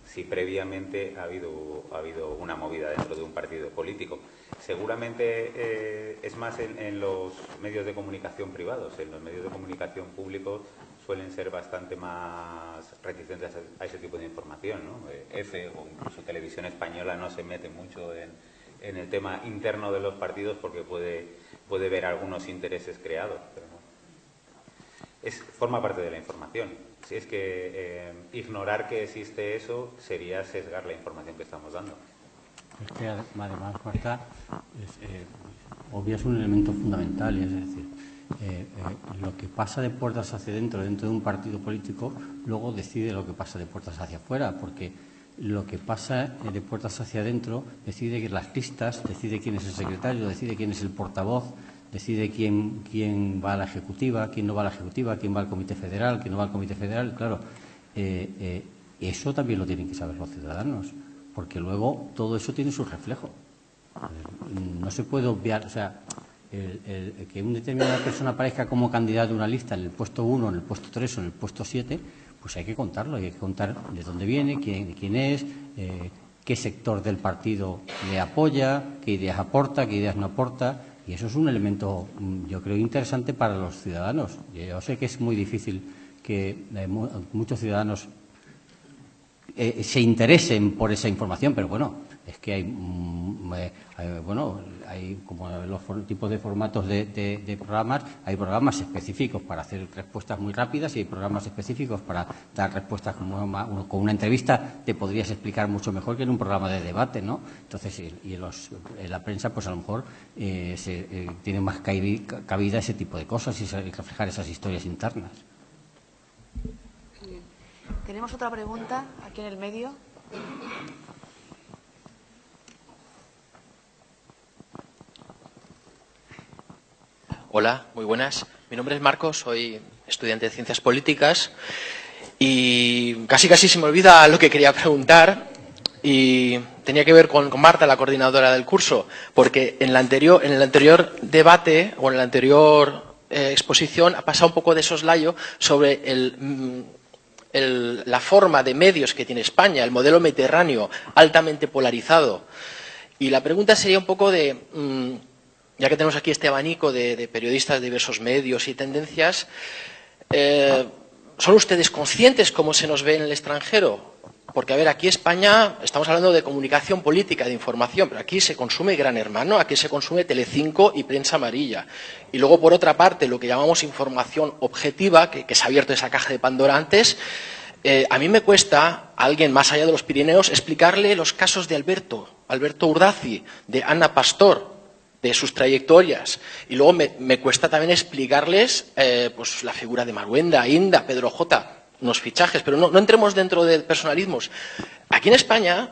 si previamente ha habido una movida dentro de un partido político. Seguramente es más en los medios de comunicación privados. En los medios de comunicación públicos suelen ser bastante más reticentes a ese tipo de información, ¿no? EFE o incluso Televisión Española no se mete mucho en el tema interno de los partidos porque puede ver algunos intereses creados, pero no. Forma parte de la información. Si es que ignorar que existe eso sería sesgar la información que estamos dando. Es que además, Marta, obvia es un elemento fundamental, es decir, lo que pasa de puertas hacia dentro de un partido político luego decide lo que pasa de puertas hacia afuera, porque lo que pasa de puertas hacia adentro decide que las listas, decide quién es el secretario, decide quién es el portavoz, decide quién va a la ejecutiva, quién no va a la ejecutiva, quién va al comité federal, quién no va al comité federal. Claro, eso también lo tienen que saber los ciudadanos, porque luego todo eso tiene su reflejo. No se puede obviar, o sea, que una determinada persona aparezca como candidato a una lista en el puesto 1, en el puesto 3 o en el puesto 7, pues hay que contarlo, hay que contar de dónde viene, quién es, qué sector del partido le apoya, qué ideas aporta, qué ideas no aporta, y eso es un elemento, yo creo, interesante para los ciudadanos. Yo sé que es muy difícil que muchos ciudadanos se interesen por esa información, pero bueno, es que hay como los tipos de formatos de programas, hay programas específicos para hacer respuestas muy rápidas y hay programas específicos para dar respuestas con una entrevista te podrías explicar mucho mejor que en un programa de debate, ¿no? Entonces, en la prensa, pues a lo mejor tiene más cabida ese tipo de cosas y reflejar esas historias internas. Tenemos otra pregunta aquí en el medio. Hola, muy buenas. Mi nombre es Marcos, soy estudiante de Ciencias Políticas y casi se me olvida lo que quería preguntar y tenía que ver con Marta, la coordinadora del curso, porque en el anterior debate o en el anterior exposición ha pasado un poco de soslayo sobre la forma de medios que tiene España, el modelo mediterráneo altamente polarizado. Y la pregunta sería un poco de, ya que tenemos aquí este abanico de periodistas de diversos medios y tendencias, ¿son ustedes conscientes cómo se nos ve en el extranjero? Porque, a ver, aquí en España estamos hablando de comunicación política, de información, pero aquí se consume Gran Hermano, aquí se consume Telecinco y prensa amarilla. Y luego, por otra parte, lo que llamamos información objetiva, que se ha abierto esa caja de Pandora antes, a mí me cuesta, a alguien más allá de los Pirineos, explicarle los casos de Alberto Urdazi, de Ana Pastor, de sus trayectorias. Y luego me cuesta también explicarles pues la figura de Maruenda, Inda, Pedro J., unos fichajes, pero no entremos dentro de personalismos. Aquí en España,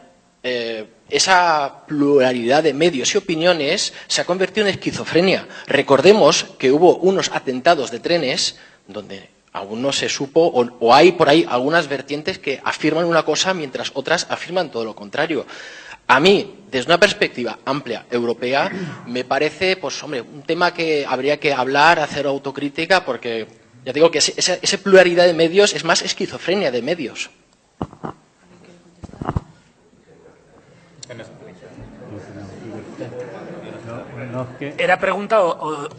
esa pluralidad de medios y opiniones se ha convertido en esquizofrenia. Recordemos que hubo unos atentados de trenes donde aún no se supo, o hay por ahí algunas vertientes que afirman una cosa mientras otras afirman todo lo contrario. A mí, desde una perspectiva amplia, europea, me parece, pues hombre, un tema que habría que hablar, hacer autocrítica, porque ya digo que esa pluralidad de medios es más esquizofrenia de medios. ¿Era pregunta o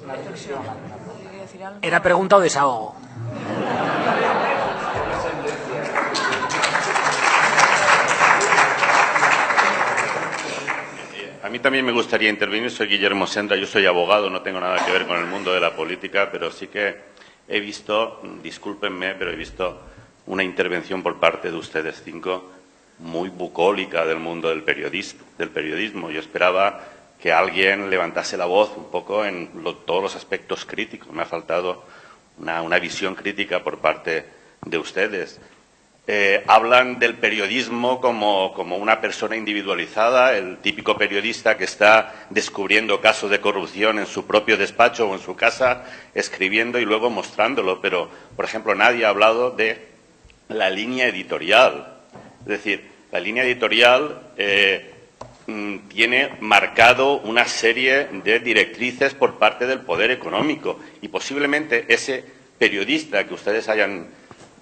era pregunta o desahogo? A mí también me gustaría intervenir. Soy Guillermo Sendra, yo soy abogado, no tengo nada que ver con el mundo de la política, pero sí que he visto, discúlpenme, pero he visto una intervención por parte de ustedes cinco muy bucólica del mundo del periodismo. Yo esperaba que alguien levantase la voz un poco en todos los aspectos críticos. Me ha faltado una visión crítica por parte de ustedes. Hablan del periodismo como una persona individualizada, el típico periodista que está descubriendo casos de corrupción en su propio despacho o en su casa, escribiendo y luego mostrándolo. Pero, por ejemplo, nadie ha hablado de la línea editorial. Es decir, la línea editorial tiene marcado una serie de directrices por parte del poder económico y posiblemente ese periodista que ustedes hayan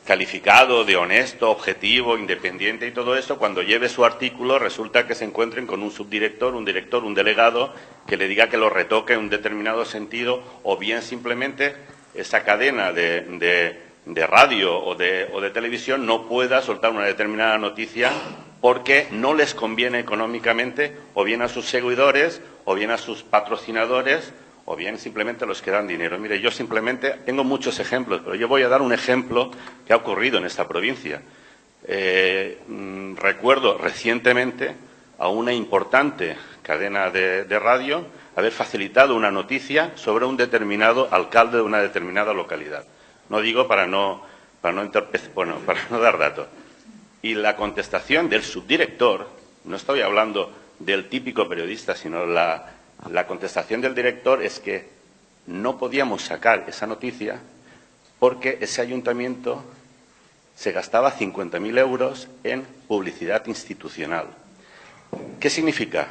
calificado de honesto, objetivo, independiente y todo eso, cuando lleve su artículo resulta que se encuentren con un subdirector, un director, un delegado que le diga que lo retoque en un determinado sentido, o bien simplemente esa cadena de radio o de televisión no pueda soltar una determinada noticia porque no les conviene económicamente, o bien a sus seguidores, o bien a sus patrocinadores, o bien simplemente los que dan dinero. Mire, yo simplemente tengo muchos ejemplos, pero yo voy a dar un ejemplo que ha ocurrido en esta provincia. Recuerdo recientemente a una importante cadena de radio haber facilitado una noticia sobre un determinado alcalde de una determinada localidad. No digo para no dar datos. Y la contestación del subdirector, no estoy hablando del típico periodista, sino la contestación del director es que no podíamos sacar esa noticia porque ese ayuntamiento se gastaba 50.000 euros en publicidad institucional. ¿Qué significa?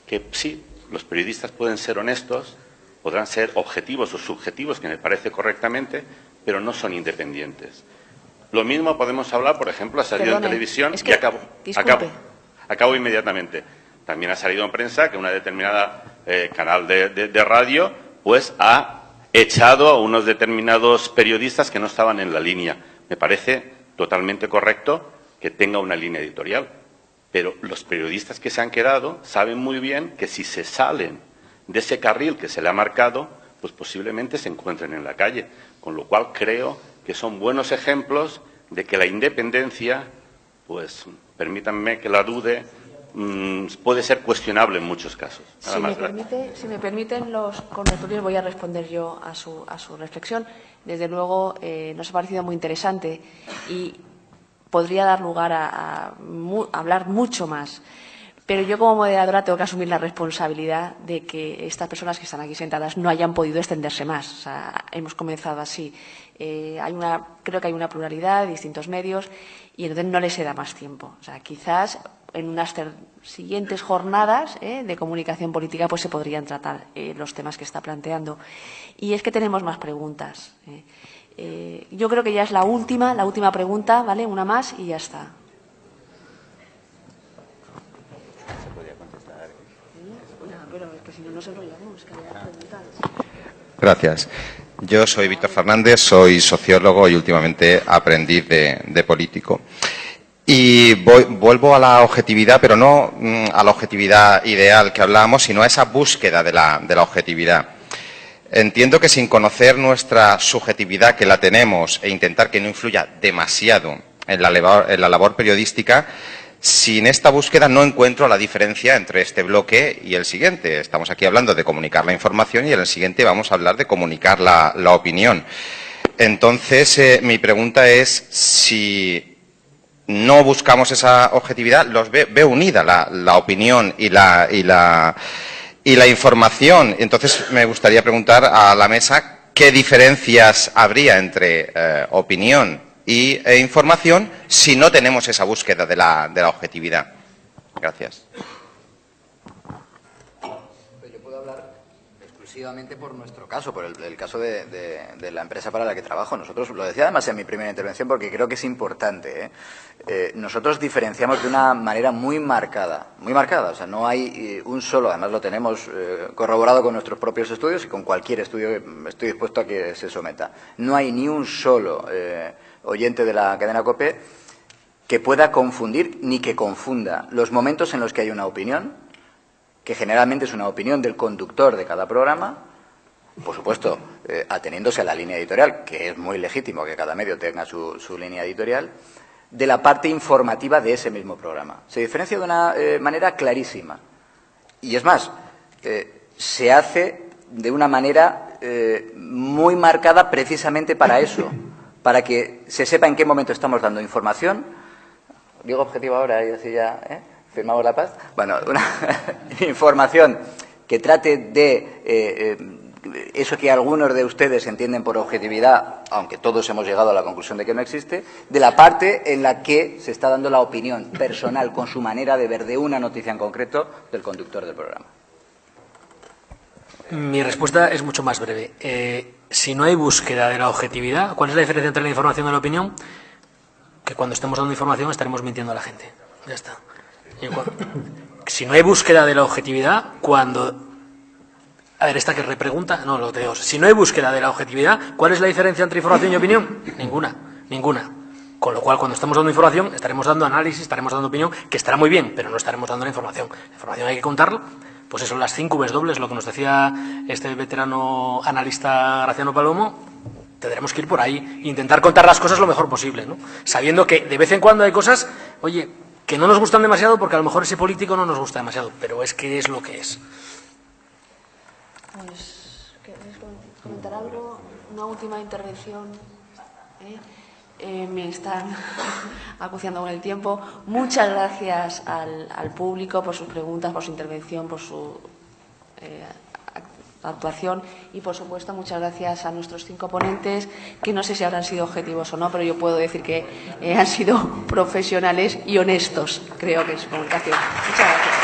Que sí, los periodistas pueden ser honestos, podrán ser objetivos o subjetivos, que me parece correctamente, pero no son independientes. Lo mismo podemos hablar, por ejemplo, ha salido en televisión, y acabo inmediatamente. También ha salido en prensa que una determinada canal de radio pues ha echado a unos determinados periodistas que no estaban en la línea. Me parece totalmente correcto que tenga una línea editorial, pero los periodistas que se han quedado saben muy bien que si se salen de ese carril que se le ha marcado, pues posiblemente se encuentren en la calle. Con lo cual creo que son buenos ejemplos de que la independencia, pues permítanme que la dude, puede ser cuestionable en muchos casos. Si me permiten los contertulios, voy a responder yo a su reflexión. Desde luego nos ha parecido muy interesante y podría dar lugar a hablar mucho más. Pero yo como moderadora tengo que asumir la responsabilidad de que estas personas que están aquí sentadas no hayan podido extenderse más. O sea, hemos comenzado así. Creo que hay una pluralidad de distintos medios y entonces no les da más tiempo. O sea, quizás en unas siguientes jornadas de comunicación política pues se podrían tratar los temas que está planteando. Y es que tenemos más preguntas. Yo creo que ya es la última pregunta, ¿vale? Una más y ya está. Pero es que si no nos enrollamos, que haya preguntas. Gracias. Yo soy Víctor Fernández, soy sociólogo y últimamente aprendiz de político. Y vuelvo a la objetividad, pero no a la objetividad ideal que hablábamos, sino a esa búsqueda de la objetividad. Entiendo que sin conocer nuestra subjetividad, que la tenemos, e intentar que no influya demasiado en la labor periodística, sin esta búsqueda no encuentro la diferencia entre este bloque y el siguiente. Estamos aquí hablando de comunicar la información y en el siguiente vamos a hablar de comunicar la opinión. Entonces, mi pregunta es si no buscamos esa objetividad, veo unida la opinión y la información. Entonces, me gustaría preguntar a la mesa qué diferencias habría entre opinión e información si no tenemos esa búsqueda de la objetividad. Gracias. Yo puedo hablar exclusivamente por nuestro caso, por el caso de la empresa para la que trabajo. Nosotros, lo decía además en mi primera intervención porque creo que es importante, nosotros diferenciamos de una manera muy marcada, o sea, no hay un solo, además lo tenemos corroborado con nuestros propios estudios y con cualquier estudio que estoy dispuesto a que se someta. No hay ni un solo oyente de la cadena COPE que pueda confundir ni que confunda los momentos en los que hay una opinión, que generalmente es una opinión del conductor de cada programa, por supuesto, ateniéndose a la línea editorial, que es muy legítimo que cada medio tenga su línea editorial, de la parte informativa de ese mismo programa. Se diferencia de una manera clarísima. Y es más, se hace de una manera muy marcada precisamente para eso, para que se sepa en qué momento estamos dando información. Digo objetivo ahora y así ya firmamos la paz. Bueno, una información que trate de eso que algunos de ustedes entienden por objetividad, aunque todos hemos llegado a la conclusión de que no existe, de la parte en la que se está dando la opinión personal con su manera de ver de una noticia en concreto del conductor del programa. Mi respuesta es mucho más breve. Si no hay búsqueda de la objetividad, ¿cuál es la diferencia entre la información y la opinión? Que cuando estemos dando información estaremos mintiendo a la gente. Ya está. Si no hay búsqueda de la objetividad, cuando... A ver, esta que repregunta, no, lo tengo. Si no hay búsqueda de la objetividad, ¿cuál es la diferencia entre información y opinión? Ninguna. Con lo cual, cuando estamos dando información, estaremos dando análisis, estaremos dando opinión, que estará muy bien, pero no estaremos dando la información. La información hay que contarla. Pues eso, las 5 Vs dobles, lo que nos decía este veterano analista Graciano Palomo, tendremos que ir por ahí e intentar contar las cosas lo mejor posible, ¿no? Sabiendo que de vez en cuando hay cosas, oye, que no nos gustan demasiado porque a lo mejor ese político no nos gusta demasiado, pero es que es lo que es. Pues, ¿queréis comentar algo? Una última intervención. Me están acuciando con el tiempo. Muchas gracias al público por sus preguntas, por su intervención, por su actuación y, por supuesto, muchas gracias a nuestros 5 ponentes, que no sé si habrán sido objetivos o no, pero yo puedo decir que han sido profesionales y honestos, creo que en su comunicación. Muchas gracias.